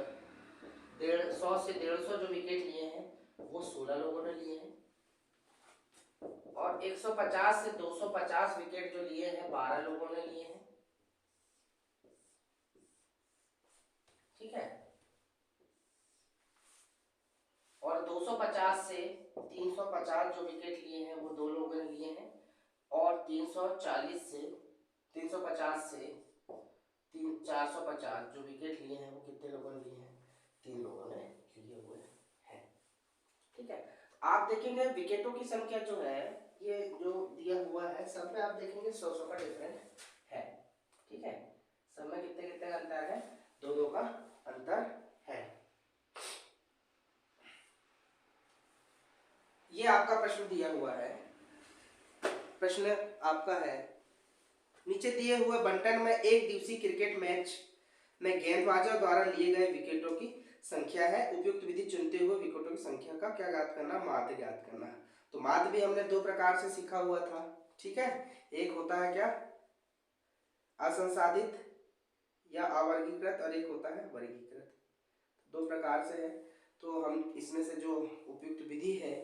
150 से 150 जो विकेट लिए हैं वो 16 लोगों ने लिए हैं, और 150 से 250 विकेट जो लिए हैं 12 लोगों ने लिए हैं। ठीक है, और 250 से 350 जो विकेट लिए हैं वो 2 लोगों ने लिए हैं, और 340 से 350 से 450 जो विकेट लिए हैं वो कितने लोगों ने लिए हैं? 3 लोगों ने लिए हुए हैं। ठीक है, आप देखेंगे विकेटों की संख्या जो है ये जो दिया हुआ है सब में आप देखेंगे 100 का डिफरेंट है। ठीक है, सब में कितने कितने का अंतर है? 2 का अंतर है। ये आपका प्रश्न दिया हुआ है। प्रश्न आपका है, नीचे दिए हुए बंटन में एक दिवसीय क्रिकेट मैच में गेंदबाजों द्वारा लिए गए विकेटों की संख्या है, उपयुक्त विधि चुनते हुए विकेटों की संख्या का क्या ज्ञात करना? माध्य ज्ञात करना। तो माध्य भी हमने 2 प्रकार से सीखा हुआ था। ठीक है, एक होता है क्या? असंसाधित या अवर्गीकृत, और एक होता है वर्गीकृत। 2 प्रकार से है, तो हम इसमें से जो उपयुक्त विधि है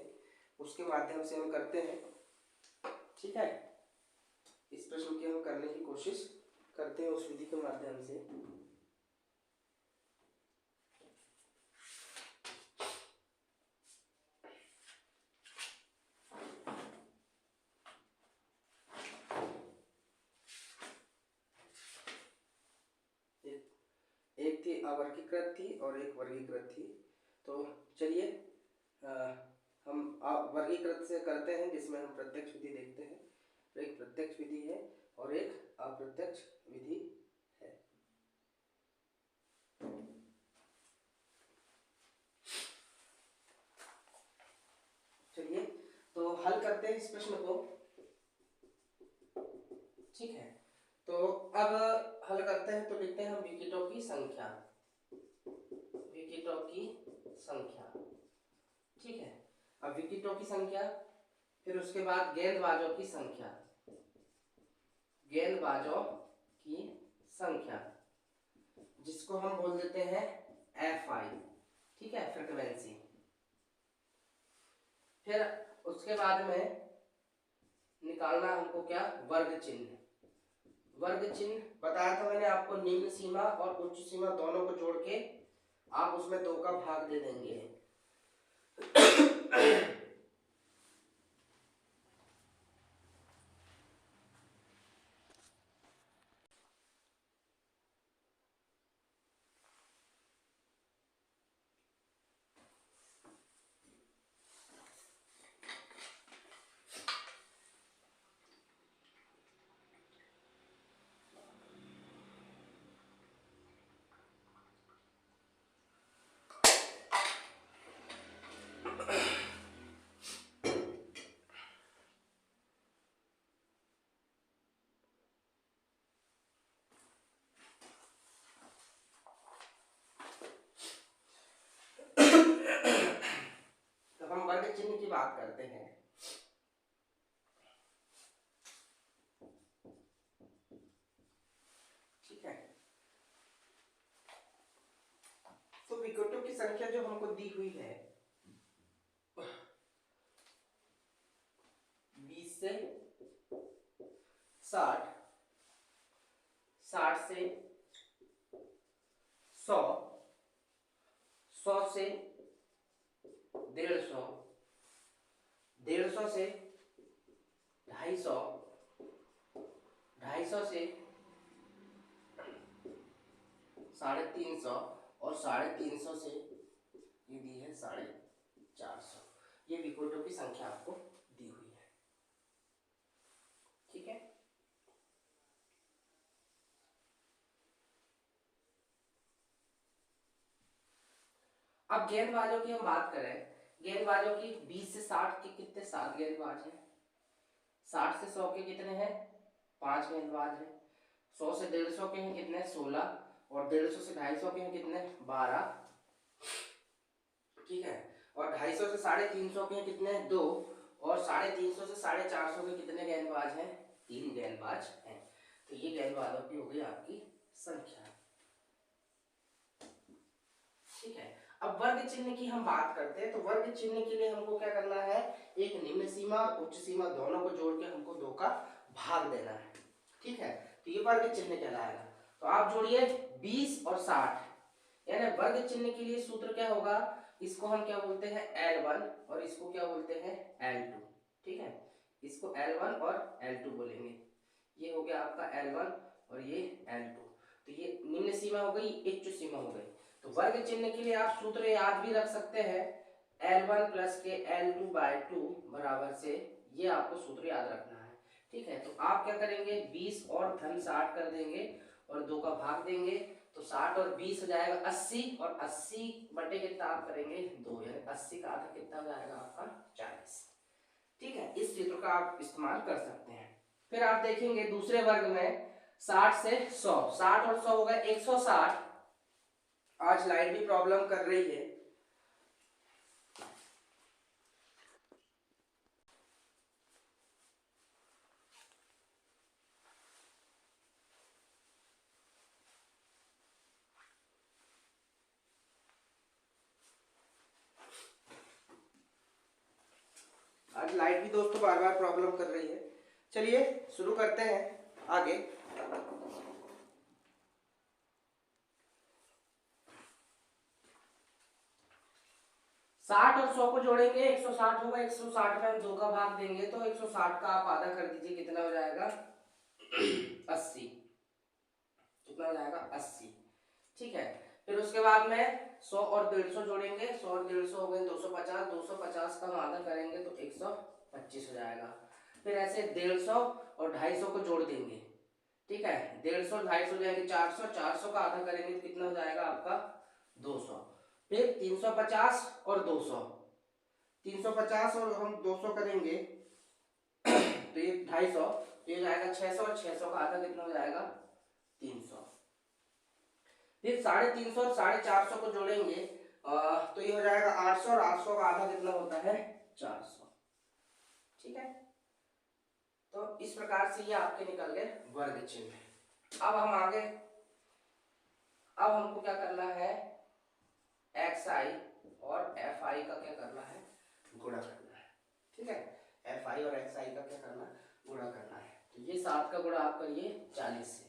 उसके माध्यम से हम करते हैं। ठीक है, इस प्रश्न की हम करने की कोशिश करते हैं उस विधि के माध्यम से। एक थी अवर्गीकृत थी और एक वर्गीकृत थी। तो चलिए हम वर्गीकृत से करते हैं, जिसमें हम प्रत्यक्ष विधि देखते हैं। तो एक प्रत्यक्ष विधि है और एक अप्रत्यक्ष विधि है। चलिए तो हल करते हैं इस प्रश्न को। ठीक है, तो अब हल करते हैं तो लिखते हैं हम विकेटों की संख्या, विकेटों की संख्या। ठीक है, अब विकेटों की संख्या, फिर उसके बाद गेंदबाजों की संख्या, गेंदबाजों की संख्या जिसको हम बोल देते हैं FI। ठीक है, फ्रीक्वेंसी। फिर उसके बाद में निकालना हमको क्या? वर्ग चिन्ह। वर्ग चिन्ह बताया था मैंने आपको, निम्न सीमा और उच्च सीमा दोनों को जोड़ के आप उसमें 2 का भाग दे देंगे। तो हम वर्ग चिन्ह की बात करते हैं। ठीक है, तो विकेटों की संख्या जो हमको दी हुई है 20 से 60, 60 से 100, 100 से 150, 150 से 250, 250 से 350, और 350 से ये दी है 450। ये विकोटों की संख्या आपको दी हुई है। ठीक है, अब गेंदबाजों की हम बात करें। गेंदबाजों की 20 से 60 के कितने 7 गेंदबाज हैं, 60 से 100 के कितने हैं 5 गेंदबाज हैं, 100 से 150 के हैं कितने 16, और 150 से 250 के हैं कितने 12। ठीक है, और 250 से 350 के हैं कितने 2, और 350 से 450 के कितने गेंदबाज हैं 3 गेंदबाज हैं। तो ये गेंदबाजों की हो गई आपकी संख्या। ठीक है, अब वर्ग चिन्ह की हम बात करते हैं। तो वर्ग चिन्ह के लिए हमको क्या करना है, एक निम्न सीमा और उच्च सीमा दोनों को जोड़ के हमको 2 का भाग देना है। ठीक है, तो ये वर्ग चिन्ह कहलाएगा। तो आप जोड़िए 20 और 60, यानी वर्ग चिन्ह के लिए सूत्र क्या होगा, इसको हम क्या बोलते हैं L1 और इसको क्या बोलते हैं L2। ठीक है, इसको L1 और L2 बोलेंगे। ये हो गया आपका L1 और ये L2। तो ये निम्न सीमा हो गई, उच्च सीमा हो गई। तो वर्ग चिन्ह के लिए आप सूत्र याद भी रख सकते हैं, L1 प्लस के L2/2 बराबर से, ये आपको सूत्र याद रखना है। ठीक है, तो आप क्या करेंगे 20 और धन 60 कर देंगे और 2 का भाग देंगे, तो 60 और 20 हो जाएगा 80, और 80 बटे कितना आप करेंगे 2, यानी 80 का आधा कितना हो जाएगा आपका 40। ठीक है, इस सूत्र का आप इस्तेमाल कर सकते हैं। फिर आप देखेंगे दूसरे वर्ग में 60 से 100, 60 और 100 हो गए 160। आज लाइट भी प्रॉब्लम कर रही है, आज लाइट भी दोस्तों बार बार प्रॉब्लम कर रही है। चलिए शुरू करते हैं आगे। 60 और 100 को जोड़ेंगे 160 होगा, 160 में हम 2 का भाग देंगे तो 160 का आप आधा कर दीजिए, कितना हो जाएगा 80। कितना हो जाएगा 80। ठीक है, फिर उसके बाद में 100 और 150 जोड़ेंगे, 100 और 150 हो गए 250, 250 का हम आधा करेंगे तो 125 हो जाएगा। फिर ऐसे 150 और 250 को जोड़ देंगे। ठीक है, 150 250 हो जाएंगे 400, 400 का आधा करेंगे तो कितना हो जाएगा आपका 200। फिर 350 और 200, 350 और हम 200 करेंगे तो ये 250, तो ये जाएगा 600, और 600 का आधा कितना हो जाएगा 300। फिर 350 और 450 को जोड़ेंगे तो ये हो जाएगा 800, और 800 का आधा कितना होता है 400। ठीक है, तो इस प्रकार से ये आपके निकल गए वर्ग चिन्ह। अब हम आगे, अब हमको क्या करना है xi और fi का क्या करना है गुणा करना है। ठीक है, fi और xi का क्या करना है गुणा करना है। तो ये 7 का गुणा आप करिए 40 से,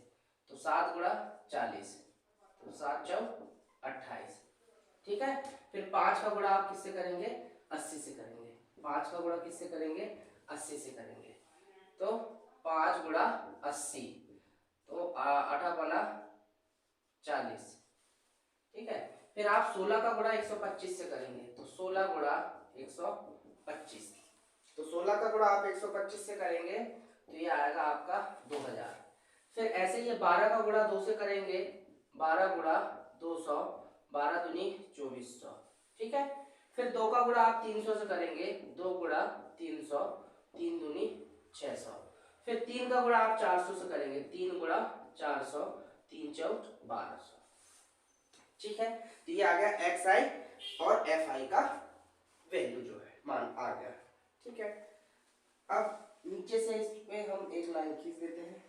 तो 7 गुणा 40, तो 7 चौक 28। ठीक है, फिर 5 का गुणा आप किससे करेंगे 80 से करेंगे, 5 का गुणा किससे करेंगे 80 से करेंगे, तो 5 गुणा 80, तो 8 बना 40। ठीक है, फिर आप 16 का गुणा 125 से करेंगे, तो 16 गुणा 125, तो 16 का गुणा आप 125 से करेंगे तो ये आएगा आपका 2000। फिर ऐसे ये 12 का गुणा 2 से करेंगे, 12 गुणा 200, 12 दूनी 2400। ठीक है, फिर 2 का गुणा आप 300 से करेंगे, 2 गुणा 300, 3 दूनी 600। फिर 3 का गुणा आप 400 से करेंगे, 3 गुणा 400, 3 चौक 1200। ठीक है, तो ये आ गया xi और fi का वैल्यू जो है मान आ गया। ठीक है, अब नीचे से इस पे हम एक लाइन खींच देते हैं,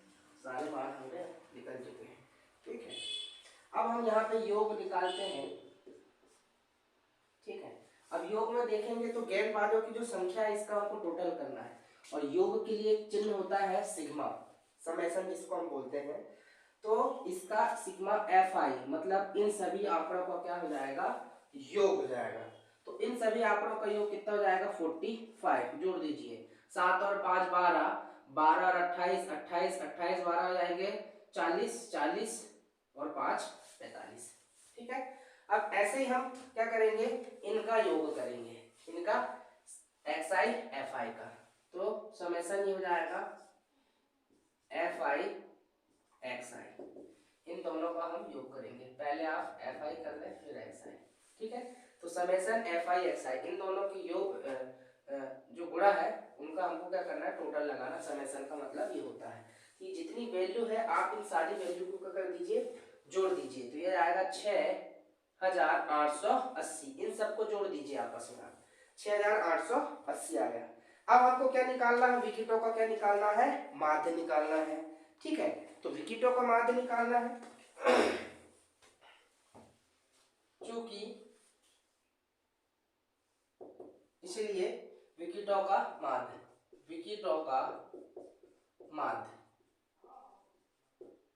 सारे मान हमें निकल चुके हैं। ठीक है, अब हम यहाँ पे योग निकालते हैं। ठीक है, अब योग में देखेंगे तो गेंदबाजों की जो संख्या है इसका हमको टोटल करना है, और योग के लिए एक चिन्ह होता है सिग्मा, समेशन जिसको हम बोलते हैं। तो इसका सिग्मा fi मतलब इन सभी आंकड़ों का क्या हो जाएगा योग हो जाएगा। तो इन सभी आंकड़ों का योग कितना हो जाएगा 45, जोड़ दीजिए 7 और 5 12, 12 और 28, 28 12 हो जाएंगे 40, 40 और 5 45। ठीक है, अब ऐसे ही हम क्या करेंगे, इनका योग करेंगे, इनका एक्स आई एफ आई का। तो समेसन ये हो जाएगा एफ आई एक्स आई, इन दोनों का हम योग करेंगे। पहले आप एफ आई कर लें फिर एक्स आई, ठीक है। तो समेसन एफ आई एक्स आई, इन दोनों की योग जो गुणा है उनका हमको क्या करना है, टोटल लगाना। समेसन का मतलब ये होता है कि जितनी वैल्यू है आप इन सारी वैल्यू को क्या कर दीजिए, जोड़ दीजिए। तो ये आएगा 6880, इन सबको जोड़ दीजिए आपस में, 6880 आ गया। अब हमको क्या निकालना है, विकिटों का क्या निकालना है, माध्य निकालना है, ठीक है। तो विकिटों का माध्य निकालना है, क्योंकि इसलिए विकिटों का माध्य, विकिटों का माध्य,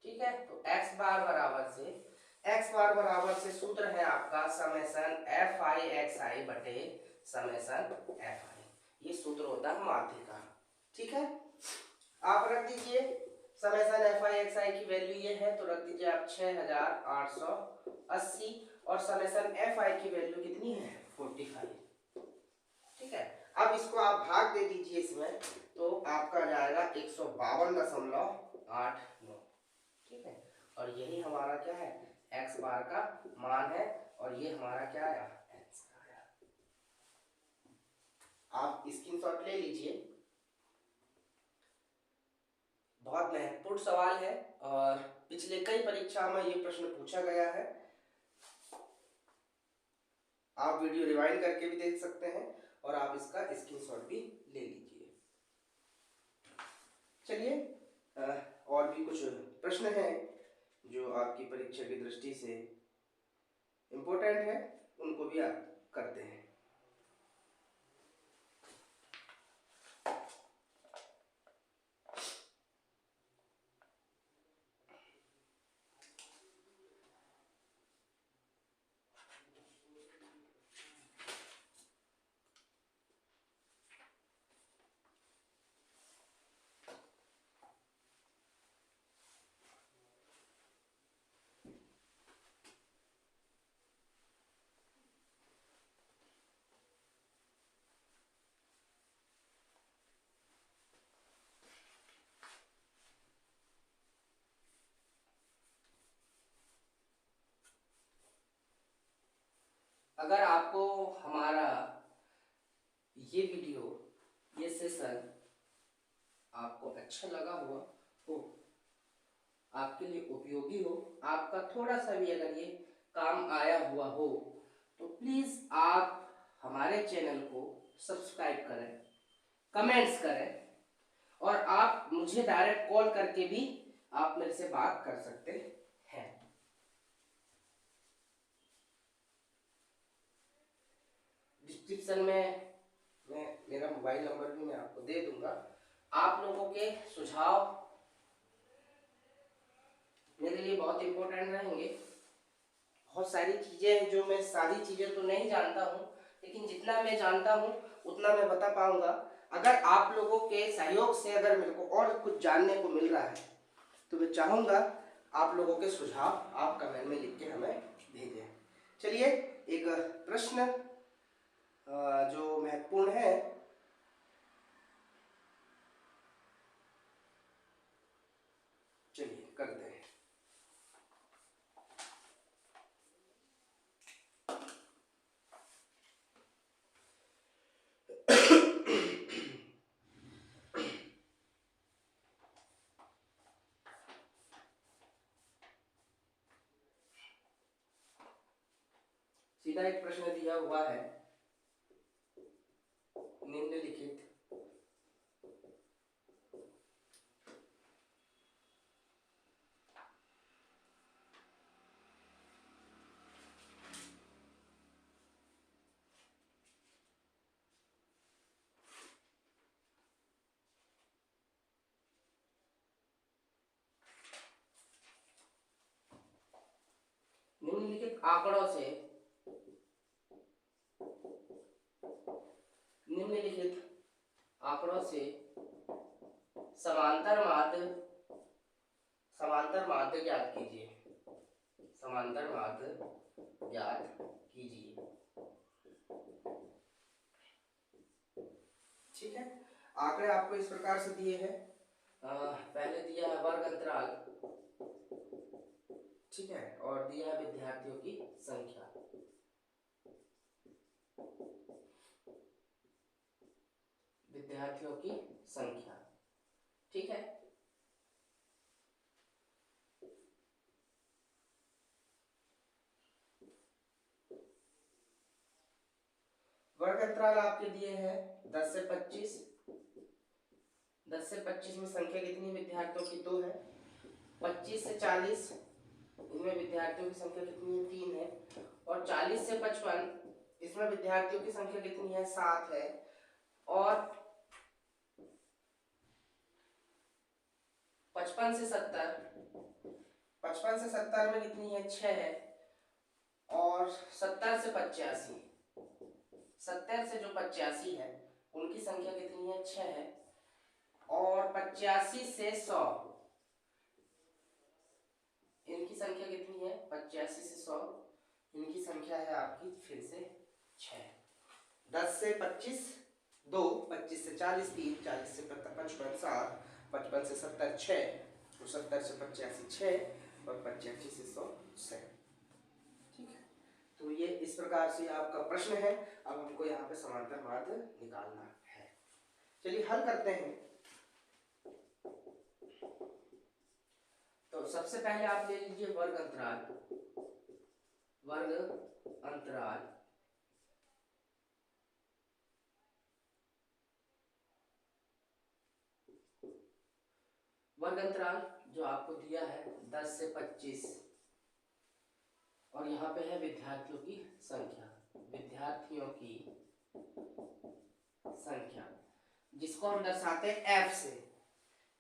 ठीक है। तो x बार बराबर से, x बार बराबर से सूत्र है आपका summation F I X I बटे समेसन एफ आई, ये सूत्र होता है माध्य का, ठीक है। आप रख दीजिए समेसन एफ आई एक्स आई की वैल्यू ये है, तो रख दीजिए आप 6880, और समेसन एफ आई की वैल्यू कितनी है, 45, ठीक है। अब इसको आप भाग दे दीजिए इसमें, तो आपका जाएगा 152.89, ठीक है। और यही हमारा क्या है, x बार का मान है, और ये हमारा क्या आया, x का आया। आप स्क्रीनशॉट ले लीजिए, बहुत महत्वपूर्ण सवाल है और पिछले कई परीक्षा में ये प्रश्न पूछा गया है। आप वीडियो रिवाइंड करके भी देख सकते हैं और आप इसका स्क्रीनशॉट भी ले लीजिए। चलिए और भी कुछ प्रश्न हैं जो आपकी परीक्षा की दृष्टि से इम्पोर्टेंट है, उनको भी आप करते हैं। अगर आपको हमारा ये वीडियो, ये सेशन आपको अच्छा लगा हुआ हो, आपके लिए उपयोगी हो, आपका थोड़ा सा भी अगर ये काम आया हुआ हो, तो प्लीज़ आप हमारे चैनल को सब्सक्राइब करें, कमेंट्स करें, और आप मुझे डायरेक्ट कॉल करके भी आप मेरे से बात कर सकते हैं। डिस्क्रिप्शन में मैं मेरा मोबाइल नंबर भी मैं आपको दे दूंगा। आप लोगों के सुझाव मेरे लिए बहुत इम्पोर्टेंट रहेंगे। बहुत सारी चीज़ें हैं जो मैं सारी चीज़ें तो नहीं जानता हूँ, लेकिन जितना मैं जानता हूँ उतना मैं बता पाऊंगा। अगर आप लोगों के सहयोग से अगर मेरे को और कुछ जानने को मिल रहा है, तो मैं चाहूँगा आप लोगों के सुझाव आप कमेंट में लिख के हमें भेजें। चलिए एक प्रश्न जो महत्वपूर्ण है, चलिए करते हैं। सीधा एक प्रश्न दिया हुआ है, निम्नलिखित आंकड़ों से समांतर माध्य ज्ञात कीजिए। समांतर माध्य ज्ञात कीजिए। ठीक है, आंकड़े आपको इस प्रकार से दिए हैं। पहले दिया है वर्ग अंतराल, ठीक है, और दिया है विद्यार्थियों की संख्या। विद्यार्थियों की संख्या, ठीक है। वर्ग अंतराल आपके दिए हैं 10 से 25। 10 से 25 में संख्या कितनी विद्यार्थियों की? 2 है। 25 से 40 इनमें विद्यार्थियों की संख्या कितनी है? 3 है। और 40 से 55 इसमें विद्यार्थियों की संख्या कितनी है? 7 है। और 55 से 70 में कितनी है? 6 है। और 70 से 85, 70 से जो 85 है उनकी संख्या कितनी है? 6 है। और 85 से 100 इनकी संख्या कितनी है? 85 से 100 इनकी संख्या है आपकी फिर से 6। 10 से 25 2, 25 से 40 3, 40 से 55 7, 55 से 70 6, और 70 से 85 6, और 85 से 100 7। ठीक है, तो ये इस प्रकार से आपका प्रश्न है। अब हमको यहाँ पे समांतर माध्य निकालना है। चलिए हल करते हैं। तो सबसे पहले आप ले लीजिए वर्ग अंतराल। वर्ग अंतराल वर्ग अंतराल जो आपको दिया है 10 से 25, और यहाँ पे है विद्यार्थियों की संख्या। विद्यार्थियों की संख्या जिसको हम दर्शाते हैं F से,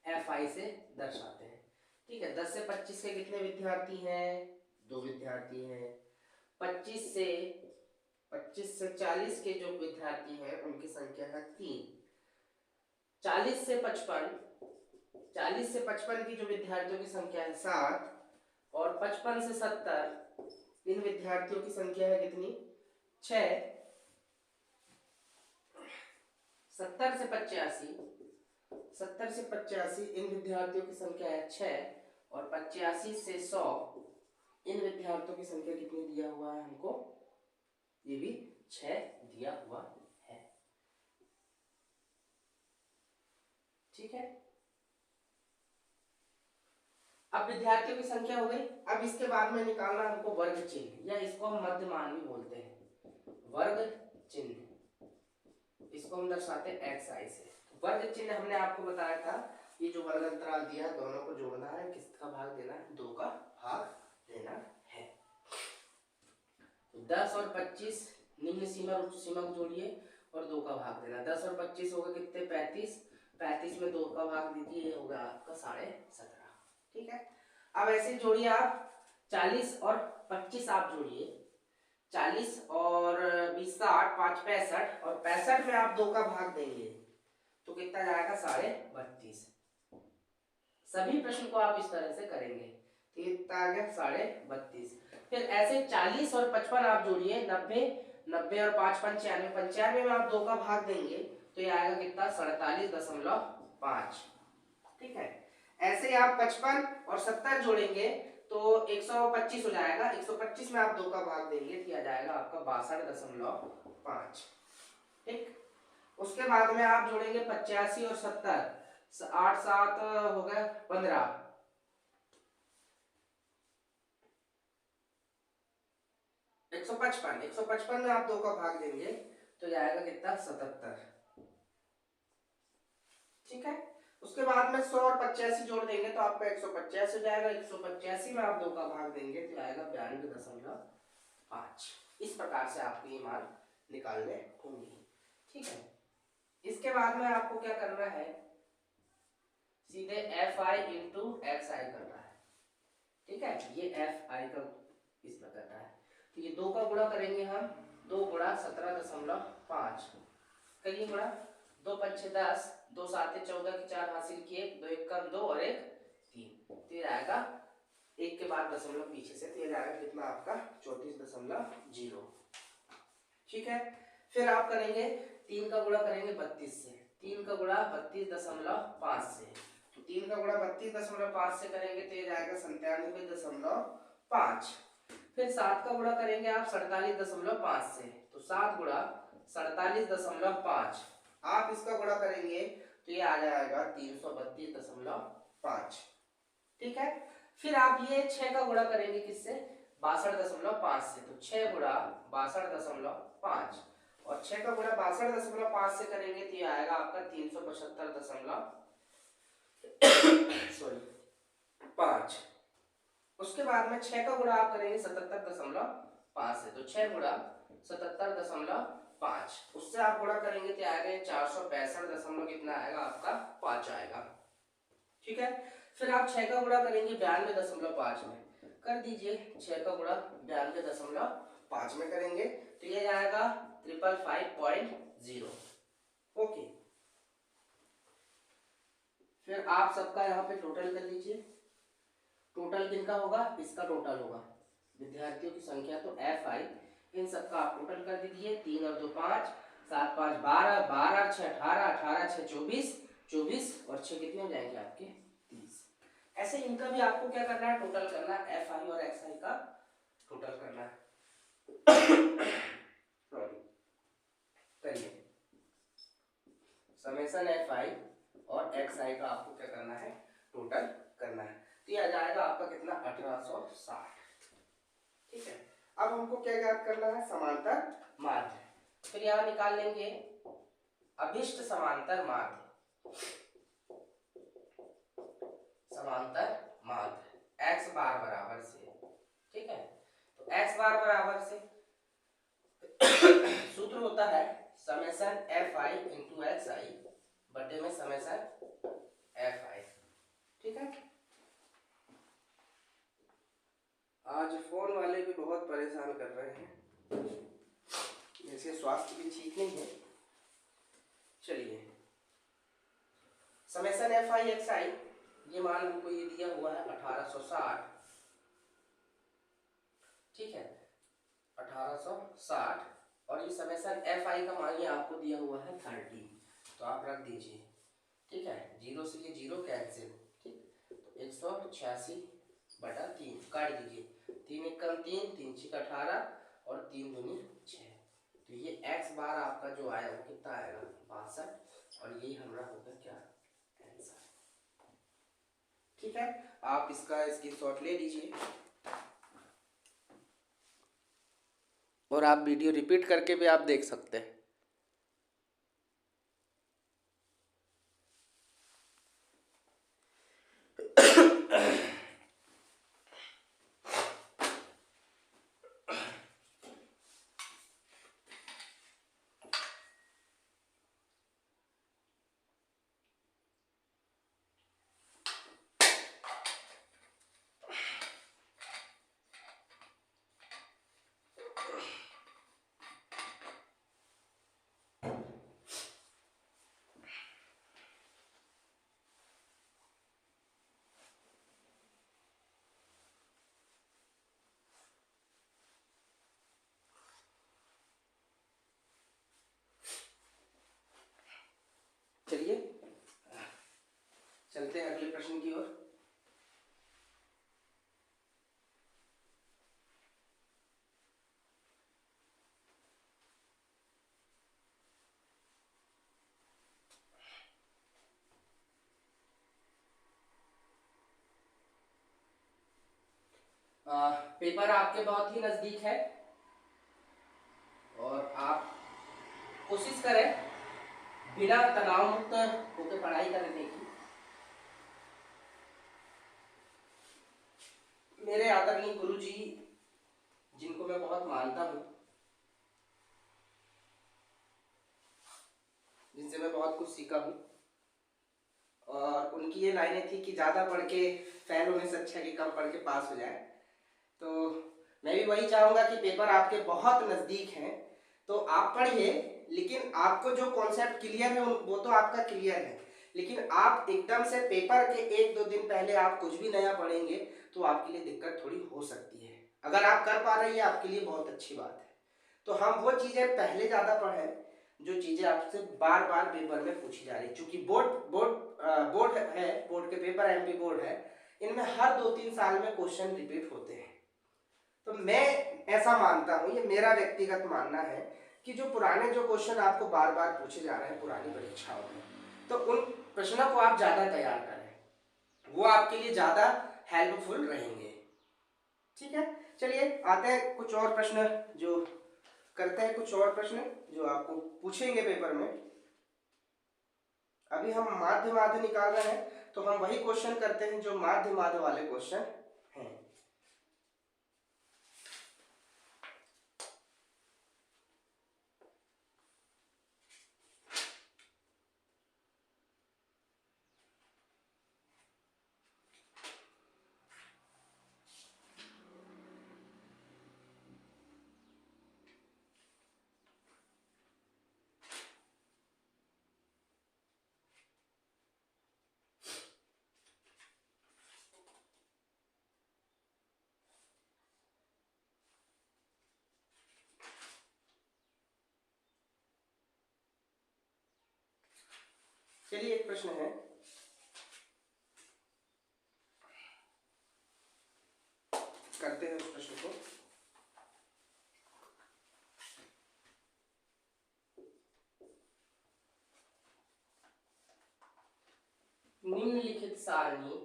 FI से दर्शाते हैं। ठीक है, 10 से 25 के कितने विद्यार्थी हैं? 2 विद्यार्थी हैं। 25 से 40 के जो विद्यार्थी हैं उनकी संख्या है 3। 40 से 55 की जो विद्यार्थियों की संख्या है 7। और 55 से 70 इन विद्यार्थियों की संख्या है कितनी? 6। 70 से 85 इन विद्यार्थियों की संख्या है 6। और 85 से 100 इन विद्यार्थियों की संख्या कितनी दिया हुआ है हमको? ये भी 6 दिया हुआ है। ठीक है, अब विद्यार्थियों की संख्या हो गई। अब इसके बाद में निकालना हमको वर्ग चिन्ह, या इसको हम मध्यमान भी बोलते हैं। वर्ग चिन्ह, इसको हम दर्शाते हैं XI से। वर्ग चिन्ह हमने आपको बताया था, ये जो वर्ग अंतराल दिया है दोनों को जोड़ना है। किसका भाग देना है? 2 का भाग देना है। तो 10 और 25 निम्न सीमा उच्च सीमा को जोड़िए और 2 का भाग देना। 10 और 25 होगा कितने? 35। 35 में 2 का भाग दीजिए, ये होगा आपका 17.5। ठीक है, अब ऐसे जोड़िए आप 40 और 25 आप जोड़िए। 40 और 20 60, 5 65, और 65 में आप 2 का भाग देंगे तो कितना जाएगा? 32.5। सभी प्रश्न को आप इस तरह से करेंगे तो कितना आ गया? 32.5। फिर ऐसे 40 और 55 आप जोड़िए। 90 90 और 5 95, 95 में आप 2 का भाग देंगे तो ये आएगा कितना? 47.5। ठीक है, ऐसे ही आप 55 और 70 जोड़ेंगे तो 125 हो जाएगा। 125 में आप 2 का भाग देंगे तो आ जाएगा आपका 62.5। ठीक, उसके बाद में आप जोड़ेंगे 85 और 70, 8 7 हो गया 15। 155 में आप 2 का भाग देंगे तो जाएगा कितना? 77। ठीक है, उसके बाद में 100 और 85 जोड़ देंगे तो आपका 185 हो जाएगा। 185 में आप 2 का भाग देंगे तो आएगा 92.5। इस प्रकार से आपको ये मान निकालने होंगे। ठीक है, इसके बाद में आपको क्या करना है? सीधे FI इंटू XI करना है। ठीक है, ये FI का इस पर करना है तो ये 2 का गुणा करेंगे हम। 2 गुणा 17.5 करिए गुणा। 2 पंचे 10, 2 साते 14 की 4 हासिल किए, 2 एक कम 2 और 1 3, तो ये आएगा एक के बाद दशमलव पीछे से, तो ये जाएगा कितना आपका 34.0। ठीक है, फिर आप करेंगे 3 का गुणा करेंगे 32 से, 3 का गुणा 32.5 से, तो 3 का गुणा 32.5 से करेंगे तो ये जाएगा 97.5। फिर 7 का गुणा करेंगे आप 47.5 से, तो 7 गुणा 47.5, आप इसका गुणा करेंगे तो ये आ जाएगा 332.5। ठीक है, फिर आप ये 6 का गुणा करेंगे किससे, 62.5 से, तो 6 गुणा 62.5, और 6 का गुणा 62.5 से करेंगे तो ये आएगा आपका 375.5। उसके बाद में 6 का गुणा आप करेंगे 77.5 से, तो 6 गुणा 77.5, उससे आप गुणा करेंगे तो आएगा 465 कितना आएगा आपका 5 आएगा। ठीक है, फिर आप 6 का गुणा करेंगे 92.5 में, कर दीजिए 6 का गुणा 92.5 में करेंगे तो ये जाएगा 555.0। ओके, फिर आप सबका यहाँ पे टोटल कर लीजिए, टोटल किनका होगा, इसका टोटल होगा विद्यार्थियों की संख्या, तो FI इन सबका आप टोटल कर दीजिए, 3 और 2 5, 7 5 12, 12 6 18, 18 6 24, 24 और 6 कितने हो जाएंगे आपके 30। ऐसे इनका भी आपको क्या करना है, टोटल करना है, FI और XI का टोटल करना है। सॉरी, करिए, समेशन FI और XI का आपको क्या करना है, टोटल करना है, तो ये आ जाएगा आपका कितना 1860। ठीक है, अब हमको क्या ज्ञात करना है, समांतर माध्य, फिर यहाँ निकाल लेंगे अभिष्ट समांतर माध्य, समांतर माध्य x बार बराबर से। ठीक है, तो x बार बराबर से सूत्र होता है समेशन FI इंटू XI बटे में समेशन FI। ठीक है, आज फोन वाले भी बहुत परेशान कर रहे हैं, जैसे स्वास्थ्य भी ठीक नहीं है। चलिए, समेशन FI XI, ये मान हमको ये दिया हुआ है 1860। ठीक है, 1860, और ये समेशन FI का मान ये आपको दिया हुआ है 30, तो आप रख दीजिए। ठीक है, 0 से ये 0 कैंसिल, ठीक, तो 186/3 काट दीजिए, 3 1 3, 3 6 18 और 3 दूनी 6, तो ये x बार आपका जो आया वो कितना आएगा 62, और यही हमारा होगा क्या आंसर। ठीक है, आप इसका स्क्रीनशॉट ले लीजिए और आप वीडियो रिपीट करके भी आप देख सकते हैं। चलिए चलते हैं अगले प्रश्न की ओर। पेपर आपके बहुत ही नजदीक है और आप कोशिश करें बिना तनाव मुक्त होकर पढ़ाई करने की। मेरे आदरणीय गुरुजी, जिनको मैं बहुत मानता हूँ, जिनसे मैं बहुत कुछ सीखा हूँ, और उनकी ये लाइनें थी कि ज़्यादा पढ़ के फेल होने से अच्छा कि कम पढ़ के पास हो जाए। तो मैं भी वही चाहूँगा कि पेपर आपके बहुत नज़दीक हैं, तो आप पढ़िए, लेकिन आपको जो कॉन्सेप्ट क्लियर है वो तो आपका क्लियर है, लेकिन आप एकदम से पेपर के 1-2 दिन पहले आप कुछ भी नया पढ़ेंगे तो आपके लिए दिक्कत थोड़ी हो सकती है। अगर आप कर पा रही है आपके लिए बहुत अच्छी बात है। तो हम वो चीज़ें पहले ज़्यादा पढ़ें जो चीज़ें आपसे बार बार पेपर में पूछी जा रही है। चूंकि बोर्ड है, बोर्ड के पेपर एमपी बोर्ड है, इनमें हर 2-3 साल में क्वेश्चन रिपीट होते हैं। तो मैं ऐसा मानता हूँ, ये मेरा व्यक्तिगत मानना है कि जो पुराने जो क्वेश्चन आपको बार बार पूछे जा रहे हैं पुरानी परीक्षाओं में, तो उन प्रश्नों को आप ज़्यादा तैयार करें, वो आपके लिए ज़्यादा हेल्पफुल रहेंगे। ठीक है, चलिए आते हैं कुछ और प्रश्न जो करते हैं, कुछ और प्रश्न जो आपको पूछेंगे पेपर में। अभी हम माध्य निकाल रहे हैं, तो हम वही क्वेश्चन करते हैं जो माध्य वाले क्वेश्चन हैं। चलिए एक प्रश्न है, करते हैं उस प्रश्न को। निम्नलिखित सारणी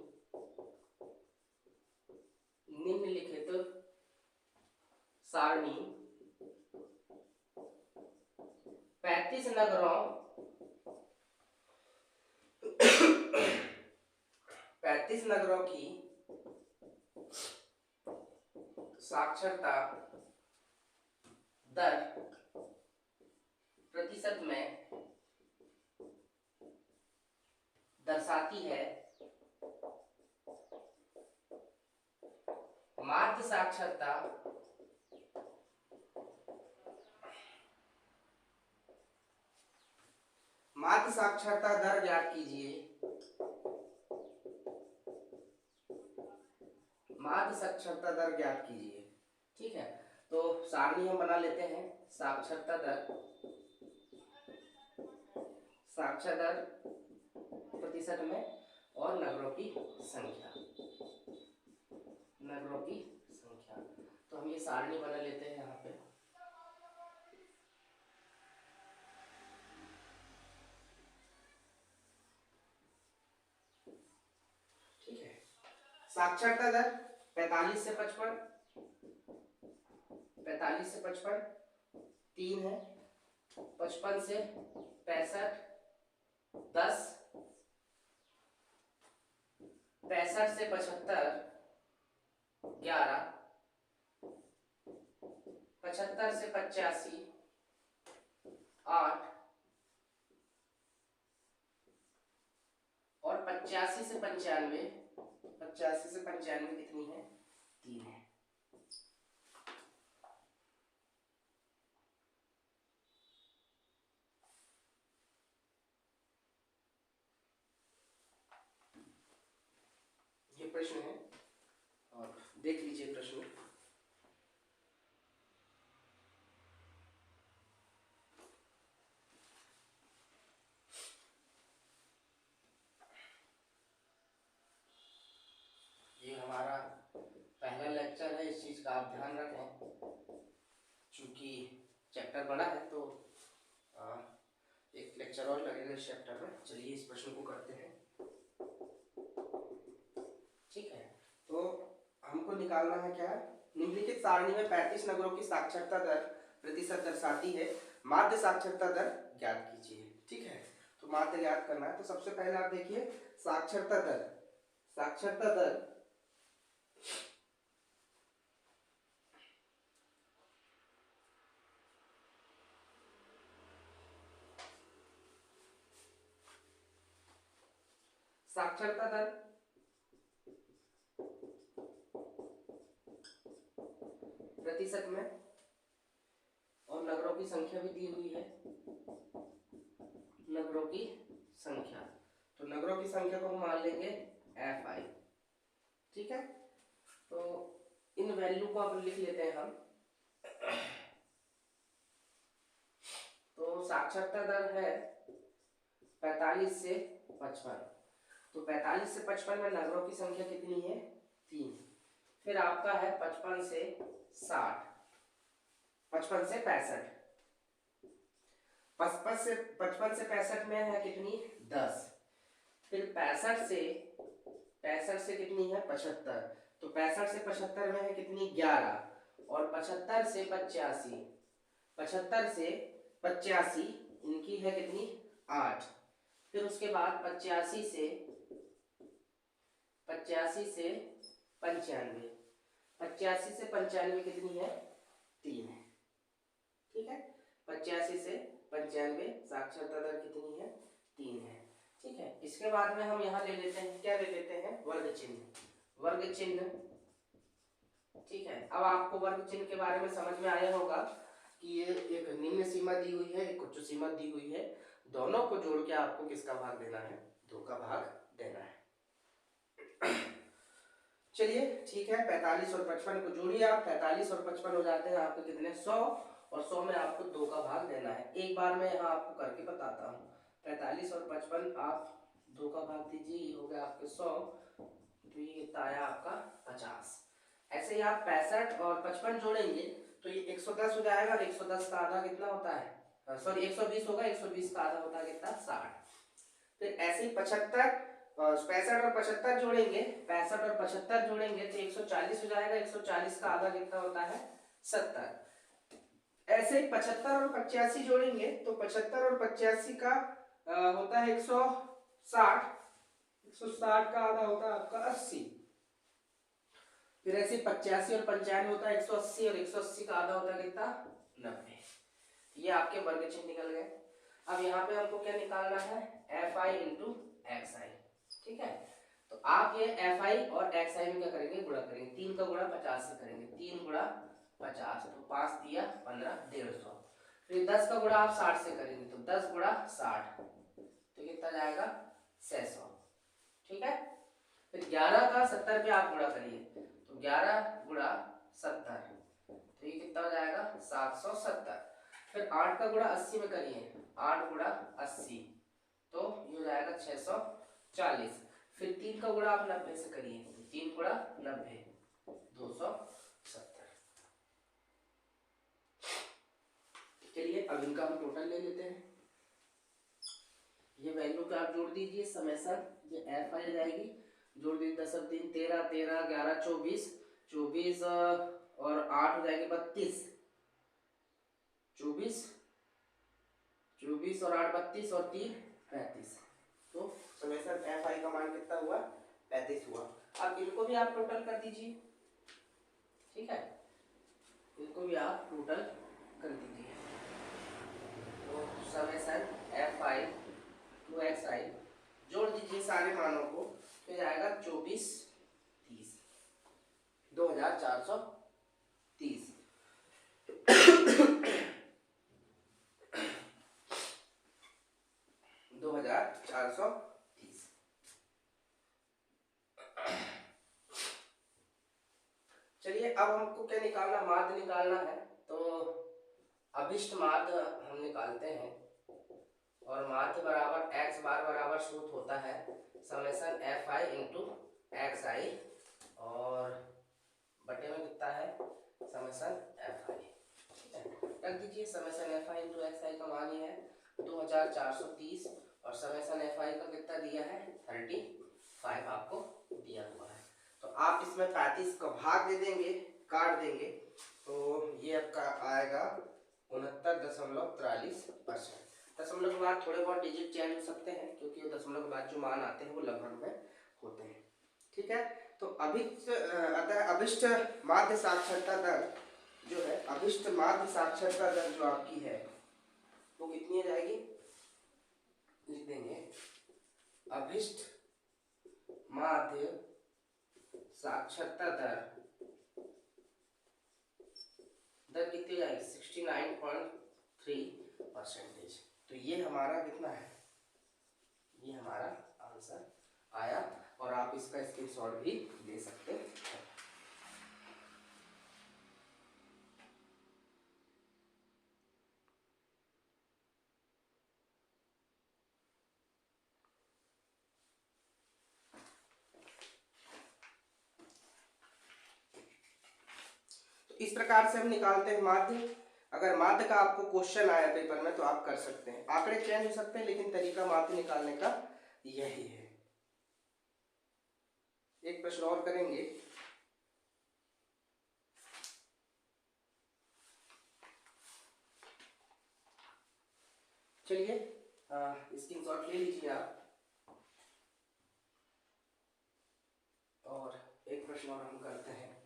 35 नगरों 35 नगरों की साक्षरता दर प्रतिशत में दर्शाती है। माध्य साक्षरता दर ज्ञात कीजिए। माध्य साक्षरता दर ज्ञात कीजिए। ठीक है, तो सारणी हम बना लेते हैं। साक्षरता दर प्रतिशत में और नगरों की संख्या। तो हम ये सारणी बना लेते हैं यहाँ पे। ठीक है, साक्षरता दर 45 से 55, 3 है। 55 से 65 10, 65 से 75 11, 75 से 85 8 और 85 से 95 कितनी है? 3 है। ये प्रश्न है और देख लीजिए प्रश्न। ये हमारा पहला लेक्चर है, इस चीज का आप ध्यान रखें। चूंकि चैप्टर बड़ा है तो एक लेक्चर और लगेगा इस चैप्टर में। चलिए इस प्रश्न को करते हैं। ठीक है, तो हमको निकालना है क्या? निम्नलिखित सारणी में 35 नगरों की साक्षरता दर प्रतिशत दर्शाती है। माध्य साक्षरता दर ज्ञात कीजिए। ठीक है, तो माध्य ज्ञात करना है, तो सबसे पहले आप देखिए साक्षरता दर। साक्षरता दर प्रतिशत में और नगरों की संख्या भी दी हुई है। नगरों की संख्या, तो नगरों की संख्या को हम मान लेंगे Fi। ठीक है, तो इन वैल्यू को अब लिख लेते हैं हम। तो साक्षरता दर है 45 से 55। तो 45 से 55 में नगरों की संख्या कितनी है? 3। फिर आपका है 55 से 60, 55 से 65, 55 से 65 में है कितनी? 10। फिर 65 से कितनी है? 75। तो 65 से 75 में है कितनी? 11। और 75 से 85, 75 से 85 इनकी है कितनी? 8। फिर उसके बाद 85 से 95, 85 से 95 कितनी है? 3 है। ठीक है, 85 से 95 साक्षरता दर कितनी है? 3 है। ठीक है, इसके बाद में हम यहाँ ले लेते हैं, क्या ले लेते हैं? वर्ग चिन्ह। वर्ग चिन्ह, ठीक है। अब आपको वर्ग चिन्ह के बारे में समझ में आया होगा कि ये एक निम्न सीमा दी हुई है, एक उच्च सीमा दी हुई है। दोनों को जोड़ के आपको किसका भाग देना है? 2 का भाग देना है। चलिए ठीक है, 45 और 55 को जोड़िए आप। 45 और 55 हो जाते हैं आपके कितने? 100। और 100 में आपको 2 का भाग देना है। एक बार मैं यहाँ आपको करके बताता हूँ। 45 और 55 आप 2 का भाग दीजिए, ये हो गया आपके 100। तो ये कितना आया आपका? 50। ऐसे ही आप 65 और 55 जोड़ेंगे तो ये 110 हो जाएगा। और 110 का आधा कितना होता है? सॉरी 120 होगा। 120 का आधा होता है कितना? 60। फिर ऐसे ही 65 और 75 जोड़ेंगे, 65 और 75 जोड़ेंगे तो 140 हो जाएगा। 140 का आधा कितना होता है? 70। ऐसे ही 75 और 85 जोड़ेंगे तो 75 और 85 का होता है 160। 160 का आधा होता है आपका 80। फिर ऐसे 85 और 95 होता है 180। और 180 का आधा होता है कितना? 90। ये आपके वर्ग चिन्ह निकल गए। अब यहाँ पे हमको क्या निकालना है? fi into xi। ठीक है, तो आप ये fi और xi में क्या करेंगे? गुणा करेंगे। 3 का गुणा 50 से करेंगे। 3 गुणा 50 तो 5 दिया 15, 150। फिर 10 का गुणा आप 60 से करेंगे तो 10 गुणा 60 तो कितना जाएगा? 600। ठीक है, फिर 11 का 70 पे आप गुणा करिए तो 11 गुणा 70 तो ये कितना हो जाएगा? 770। फिर 8 का गुणा 80 में करिए, 8 गुणा 80 तो ये हो जाएगा 640। फिर 3 का गुणा आप 90 से करिए तो 3 गुणा 90 270। चलिए अब इनका हम टोटल ले लेते हैं। ये वैल्यू पे आप जोड़ दीजिए समेसन, ये एफ आ जाएगी। जोड़ दीजिए 10 और 3 13, 13 11 24, 24 और 8 हो जाएंगे 32, 24 और 8 32 और 3 35। तो समेसन एफ आई का मान कितना हुआ? 35 हुआ। अब इनको भी आप टोटल कर दीजिए। ठीक है, इनको भी आप टोटल कर दीजिए। तो summation F I to X I जोड़ दीजिए सारे मानों को, फिर आएगा 24 30 2430। 2430। चलिए अब हमको क्या निकालना? माध्य निकालना है। तो अभिष्ट माध्य हम निकालते हैं। और माध्य बराबर x बार बराबर सूत्र होता है summation F I into X I और बटे में कितना है? Summation F I. ठीक है, रख दीजिए। Summation F I into X I का मान ये है 2430 और समेसन एफ आई का कितना दिया है? 35 आपको दिया हुआ है। तो आप इसमें 35 का भाग दे देंगे, काट देंगे तो ये आपका आएगा 69.43%। दशमलव के बाद थोड़े बहुत डिजिट चेंज हो सकते हैं क्योंकि दशमलव के बाद जो मान आते हैं वो लगभग में होते हैं। ठीक है, तो अभिष्ट माध्य साक्षरता दर जो है, अभिष्ट माध्य साक्षरता दर जो आपकी है वो कितनी हो जाएगी? लिख देंगे अभिष्ट माध्य साक्षरता दर कितनी हो जाएगी? 69.3%। तो ये हमारा कितना है? ये हमारा आंसर आया और आप इसका स्क्रीनशॉट भी ले सकते हैं। इस प्रकार से हम निकालते हैं माध्य। अगर माध्य का आपको क्वेश्चन आया पेपर में तो आप कर सकते हैं। आंकड़े चेंज हो सकते हैं लेकिन तरीका माध्य निकालने का यही है। एक प्रश्न और करेंगे। चलिए स्क्रीनशॉट ले लीजिए आप। और एक प्रश्न और हम करते हैं।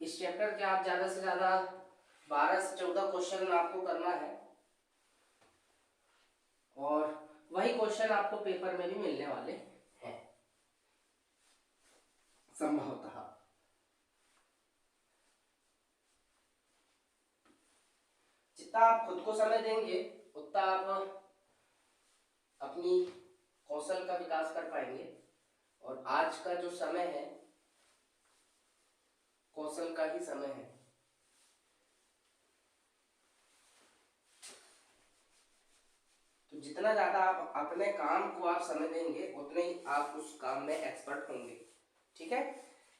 इस चैप्टर के आप ज्यादा से ज्यादा 12 से 14 क्वेश्चन आपको करना है और वही क्वेश्चन आपको पेपर में भी मिलने वाले हैं संभवतः। जितना आप खुद को समय देंगे उतना आप अपनी कौशल का विकास कर पाएंगे। और आज का जो समय है कौशल का ही समय है। तो जितना ज्यादा आप अपने काम को आप समय देंगे उतने ही आप उस काम में एक्सपर्ट होंगे। ठीक है,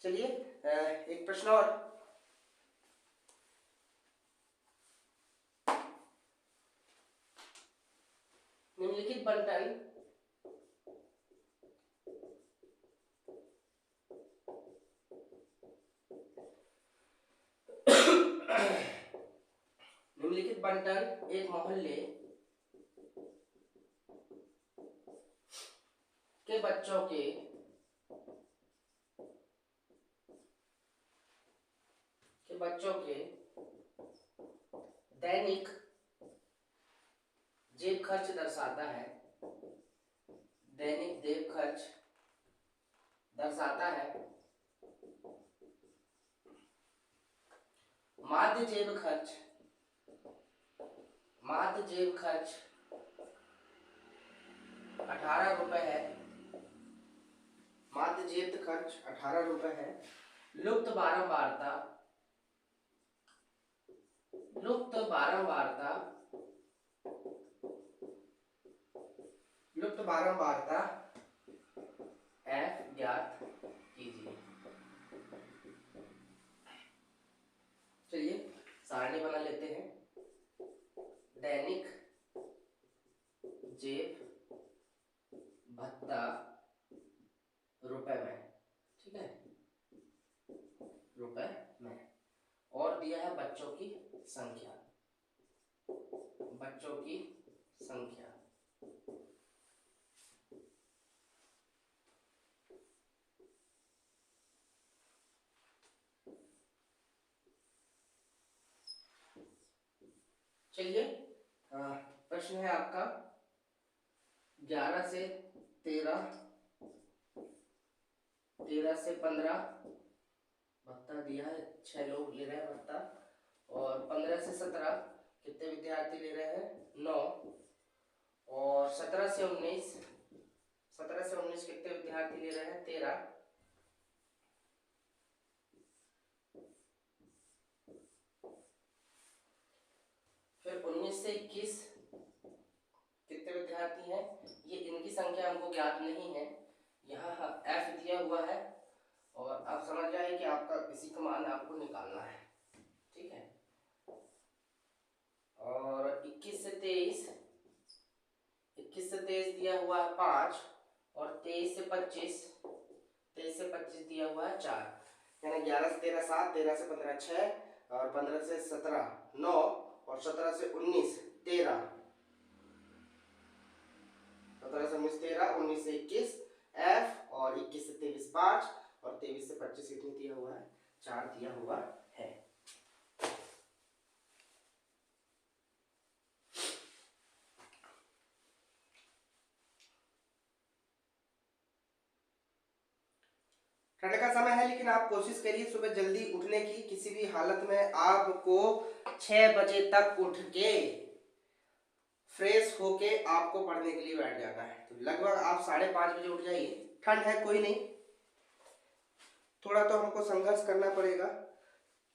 चलिए एक प्रश्न और। निम्नलिखित बंटन निम्नलिखित बंटन एक मोहल्ले के बच्चों के दैनिक जेब खर्च दर्शाता है। दैनिक जेब खर्च दर्शाता है। माध्य जेब खर्च 18 रुपए है। माध्य जेब खर्च 18 रुपए है। लुप्त बारंबारता 'F' ज्ञात कीजिए। चलिए सारणी बना लेते हैं। दैनिक जेब भत्ता रुपए में, ठीक है, रुपए में। और दिया है बच्चों की संख्या। चलिए प्रश्न है आपका 11 से 13, 13 से 15 भत्ता दिया है। 6 लोग ले रहे हैं भत्ता। और 15 से 17 कितने विद्यार्थी ले रहे हैं? 9। और 17 से 19 कितने विद्यार्थी ले रहे हैं? 13। फिर 19 से 21 कितने विद्यार्थी हैं? ये इनकी संख्या हमको ज्ञात नहीं है। यहाँ F दिया हुआ है और आप समझ जाए कि आपका इसी का मान आपको निकालना है। ठीक है। और 21 से 23 दिया हुआ है 5। और 23 से 25 दिया हुआ है 4। यानी 11 से 13 7, 13 से 15 6 और 15 से 17 9 और 17 से 19 13, 17 से 19 13, 19 से 21 F और 21 से 23 5 और 23 से 25 कितनी दिया हुआ है? 4 दिया हुआ है। ठंड का समय है लेकिन आप कोशिश करिए सुबह जल्दी उठने की। किसी भी हालत में आपको 6 बजे तक उठ के फ्रेश होके आपको पढ़ने के लिए बैठ जाना है। तो लगभग आप 5:30 बजे उठ जाइए। ठंड है कोई नहीं, थोड़ा तो हमको संघर्ष करना पड़ेगा।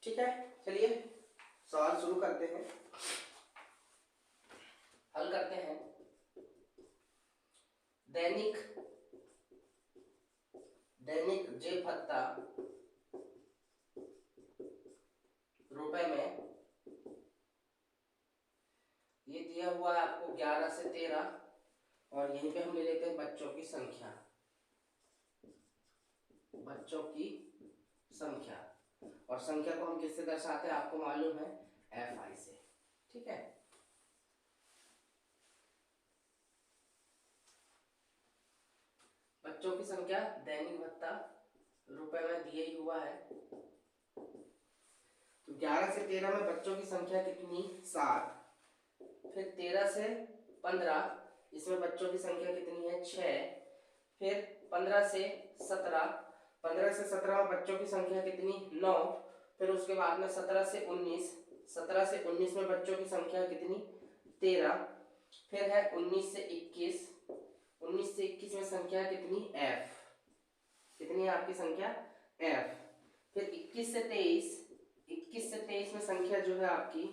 ठीक है, चलिए सवाल शुरू करते हैं, हल करते हैं। दैनिक जेब भत्ता रुपए में, ये दिया हुआ है आपको 11 से 13, और यहीं पे हम ले लेते हैं बच्चों की संख्या, और संख्या को हम किससे दर्शाते हैं आपको मालूम है, FI से। ठीक है, बच्चों की संख्या दैनिक भत्ता रुपए में दिया ही हुआ है, तो 11 से 13 में बच्चों की संख्या कितनी, 7। फिर 13 से 15, इसमें बच्चों की संख्या कितनी है, 6। फिर 15 से 17 में बच्चों की संख्या कितनी, 9। फिर उसके बाद में 17 से 19 में बच्चों की संख्या कितनी, 13। फिर है 19 से 21 में संख्या कितनी, F, कितनी है आपकी संख्या, F। फिर 21 से 23 में संख्या जो है आपकी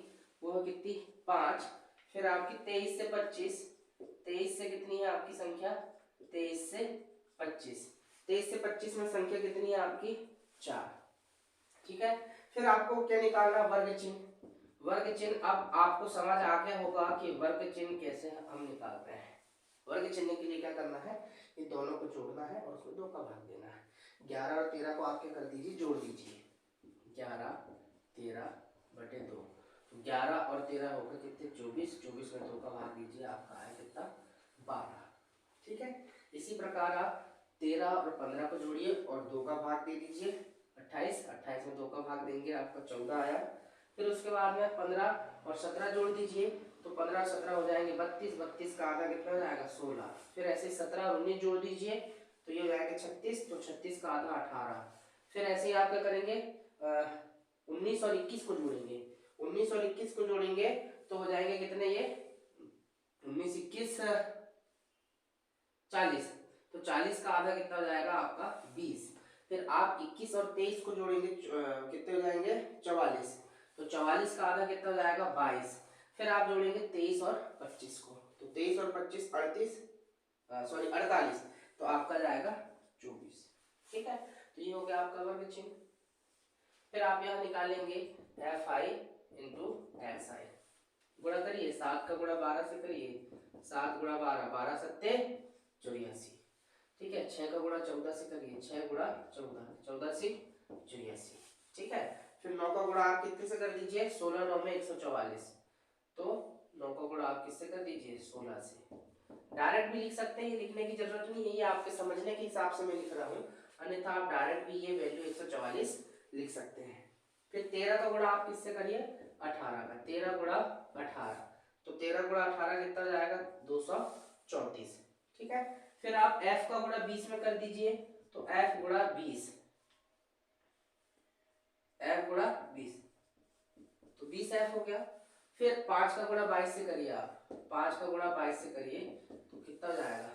वो है कितनी, 5। फिर आपकी 23 से 25 कितनी है आपकी संख्या, 23 से 25 में संख्या कितनी है आपकी, 4। ठीक है, फिर आपको क्या निकालना, वर्ग चिन्ह। अब आपको समझ आ गया होगा कि वर्ग चिन्ह कैसे हम निकालते हैं। वर्ग चिन्ह के लिए क्या करना है, ये दोनों को जोड़ना है और उसमें 2 का भाग देना है। 11 और 13 को आप क्या कर दीजिए, जोड़ दीजिए, 11 13 बटे 2, 11 और 13 होकर कितने, 24 में 2 का भाग दीजिए, आपका आया कितना, 12। ठीक है, इसी प्रकार आप 13 और 15 को जोड़िए और 2 का भाग दे दीजिए, 28 में 2 का भाग देंगे, आपका 14 आया। फिर उसके बाद में 15 और 17 जोड़ दीजिए, तो 15 17 हो जाएंगे 32 का आधा कितना हो जाएगा, 16। फिर ऐसे 17 और 19 जोड़ दीजिए, तो ये हो जाएगा 36, तो 36 का आधा 18। फिर ऐसे ही आप क्या करेंगे, 19 और 21 को जोड़ेंगे, 19 और 21 को जोड़ेंगे तो हो जाएंगे कितने, ये 19 21 40, तो 40 का आधा कितना हो जाएगा आपका, 20। फिर आप 21 और 23 को जोड़ेंगे, कितने हो जाएंगे, 44, तो 44 का आधा कितना हो जाएगा, 22। फिर आप जोड़ेंगे 23 और 25 को, तो 23 और 25 48, तो आपका जाएगा 24। ठीक है, तो ये हो गया आपका वर्ग चिन्ह। फिर आप यहाँ निकालेंगे FI इंटू XI, गुणा करिए, 7 का गुणा 12 से करिए, 7 गुणा 12, 12 सत्ते 84। ठीक है, 6 का गुणा 14 से करिए, 6 गुणा 14, 14 से 84। ठीक है, फिर 9 का गुणा आप कितने से कर दीजिए, 16 9 में 144, तो 9 का गुणा आप किससे कर दीजिए, 16 से। डायरेक्ट भी लिख सकते हैं, ये लिखने की जरूरत नहीं है, ये आपके समझने के हिसाब से मैं लिख रहा हूँ, अन्यथा आप डायरेक्ट भी ये वैल्यू 144 लिख सकते हैं। फिर 13 का गुणा आप किससे करिए, 18 का, 13 गुणा 18, तो 13 गुणा 18 कितना जाएगा, 234। ठीक है, फिर आप F का गुणा 20 में कर दीजिए, तो F गुणा 20, तो 20F हो गया। फिर 5 का गुणा 22 से करिए, आप 5 का गुणा 22 से करिए तो कितना जाएगा,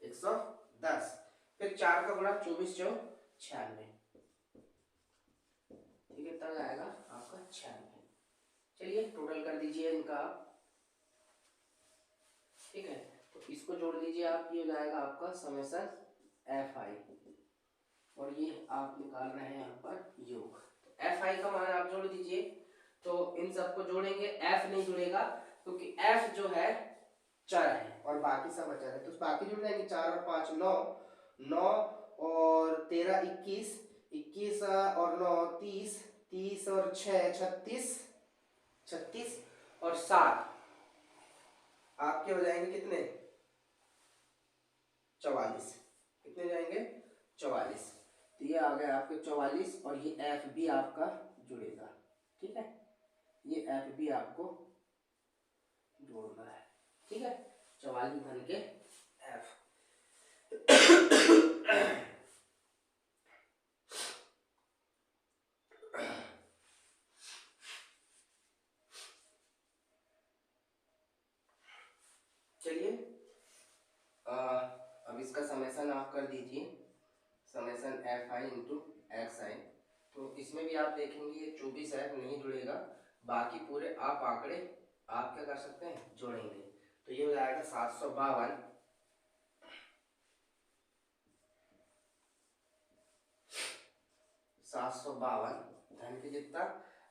110। फिर 4 का गुणा 24 चौ 96, ठीक है, कितना जाएगा आपका 96। चलिए टोटल कर दीजिए इनका, ठीक है, तो इसको जोड़ दीजिए आप, ये हो जाएगा आपका समेशन FI, और ये आप निकाल रहे हैं यहाँ पर योग, तो FI का मान आप जोड़ दीजिए। तो इन सबको जोड़ेंगे, F नहीं जुड़ेगा क्योंकि F जो है चर है और बाकी सब अचर है, तो बाकी जुड़ जाएंगे, 4 और 5 9, 9 और 13 21, 21 और 9 30, 30 और 6 36, 36 और 7 आपके हो जाएंगे कितने, 44, कितने जाएंगे, 44। तो ये आ गया आपके 44, और ये F भी आपका जुड़ेगा। ठीक है, ये F भी आपको जोड़ना है। ठीक है, 44 धन के F। चलिए अब इसका समेशन आप कर दीजिए, समेशन FI इंटू XI, तो इसमें भी आप देखेंगे ये 24F नहीं जुड़ेगा, बाकी पूरे आप आंकड़े आप क्या कर सकते हैं, जोड़ेंगे, तो ये हो जाएगा 752 752 धन के कितना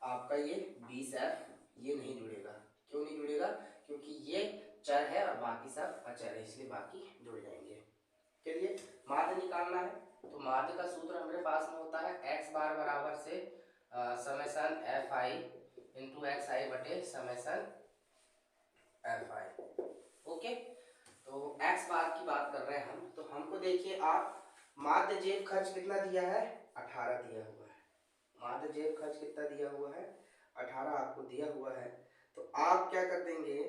आपका ये 20f, ये नहीं जुड़ेगा। क्यों नहीं जुड़ेगा? क्योंकि ये चर है और बाकी सब अचर है, इसलिए बाकी जुड़ जाएंगे। चलिए माध्य निकालना है, तो माध्य का सूत्र हमारे पास में होता है x बार बराबर से summation F I into X I बटे समेशन एफ आई। ओके, तो x बार की बात कर रहे हैं हम, तो हमको देखिए आप माध्य जेब खर्च कितना दिया है? 18 दिया हुआ है। माध्य जेब खर्च कितना दिया हुआ है? 18 आपको दिया हुआ है। तो आप क्या कर देंगे,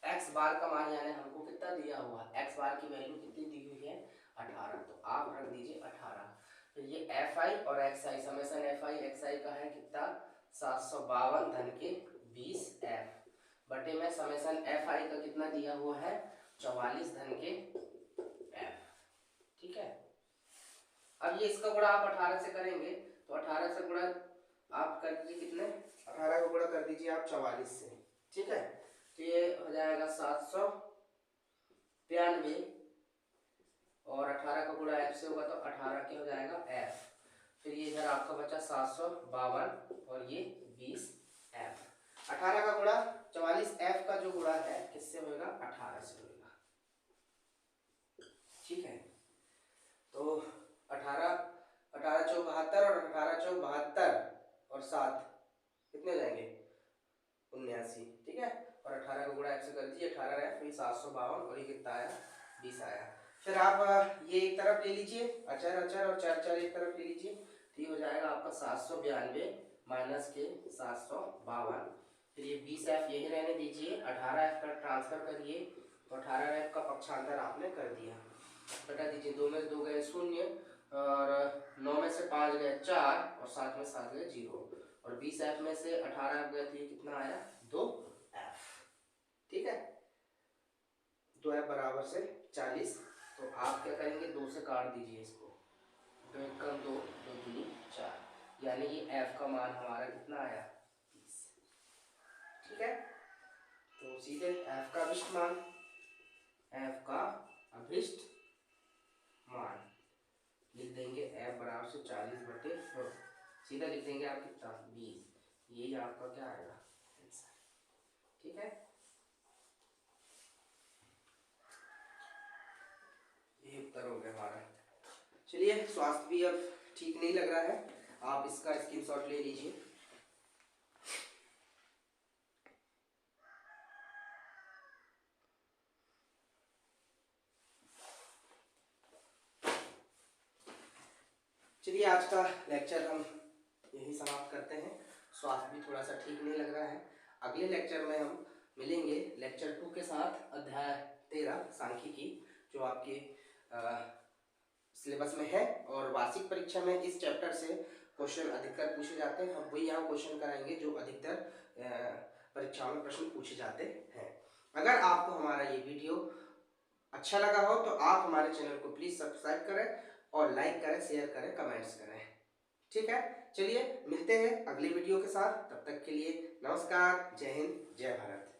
x बार का मान यानी हमको कितना दिया हुआ है, x बार की वैल्यू कितनी दी हुई है? 18, तो आप रख दीजिए 18। फिर ये एफ आई और X I, summation F I X I का है कितना? 752 धन के 20f बटे में समेसन एफ आई का कितना दिया हुआ है? 44 धन के f। ठीक है, अब ये इसका गुणा आप 18 से करेंगे, तो 18 से गुणा आप कर दीजिए कितने? 18 का गुणा कर दीजिए आप 44 से। ठीक है, तो ये हो जाएगा 792 और 18 का गुणा f से होगा तो 18 के हो जाएगा f। फिर ये इधर आपका बचा 752 और ये 20f। 18 का गुणा 44f का जो गुणा है किससे होगा? 18 से होगा। ठीक है, तो 18 चौक 72 और 18 चौक 72 और 7 कितने हो जाएंगे? 79। ठीक है, और 18 का गुणा f से कर दीजिए, 18 है फिर 752 और ये कितना आया? 20 आया। फिर आप ये एक तरफ ले लीजिए, अचर अचर और चर चर एक तरफ ले लीजिए, तो ये हो जाएगा आपका 792 माइनस के 752। फिर ये 20f यही रहने दीजिए, 18f का ट्रांसफर करिए, तो 18f का पक्षांतर आपने कर दिया, बटा दीजिए। 2 में से 2 गए 0 और 9 में से 5 गए 4 और 7 में 7 गए 0 और 20f में से 18 गए तो ये कितना आया? 2f। ठीक है, 2f बराबर से 40। तो आप क्या करेंगे? 2 से काट दीजिए इसको, 2 1 कम 2, 2 दूनी 4, यानी ये f का मान हमारा कितना आया? 30। ठीक है, तो सीधे f का अभिष्ट मान, f का अभिष्ट मान लिख देंगे f बराबर से 40 बटे 100, सीधा लिख देंगे आप कितना? 20। ये आपका क्या आएगा? आंसर। ठीक है, ये उत्तर हो गया हमारा। चलिए, स्वास्थ्य भी अब ठीक नहीं लग रहा है, आप इसका स्क्रीनशॉट ले लीजिए। चलिए, आज का लेक्चर हम यही समाप्त करते हैं। स्वास्थ्य भी थोड़ा सा ठीक नहीं लग रहा है। अगले लेक्चर में हम मिलेंगे लेक्चर 2 के साथ, अध्याय 13 सांख्यिकी, जो आपके सिलेबस में है और वार्षिक परीक्षा में इस चैप्टर से क्वेश्चन अधिकतर पूछे जाते हैं। हम वही यहाँ क्वेश्चन कराएंगे जो अधिकतर परीक्षाओं में प्रश्न पूछे जाते हैं। अगर आपको हमारा ये वीडियो अच्छा लगा हो तो आप हमारे चैनल को प्लीज़ सब्सक्राइब करें और लाइक करें, शेयर करें, कमेंट्स करें। ठीक है, चलिए मिलते हैं अगले वीडियो के साथ। तब तक के लिए नमस्कार, जय हिंद, जय भारत।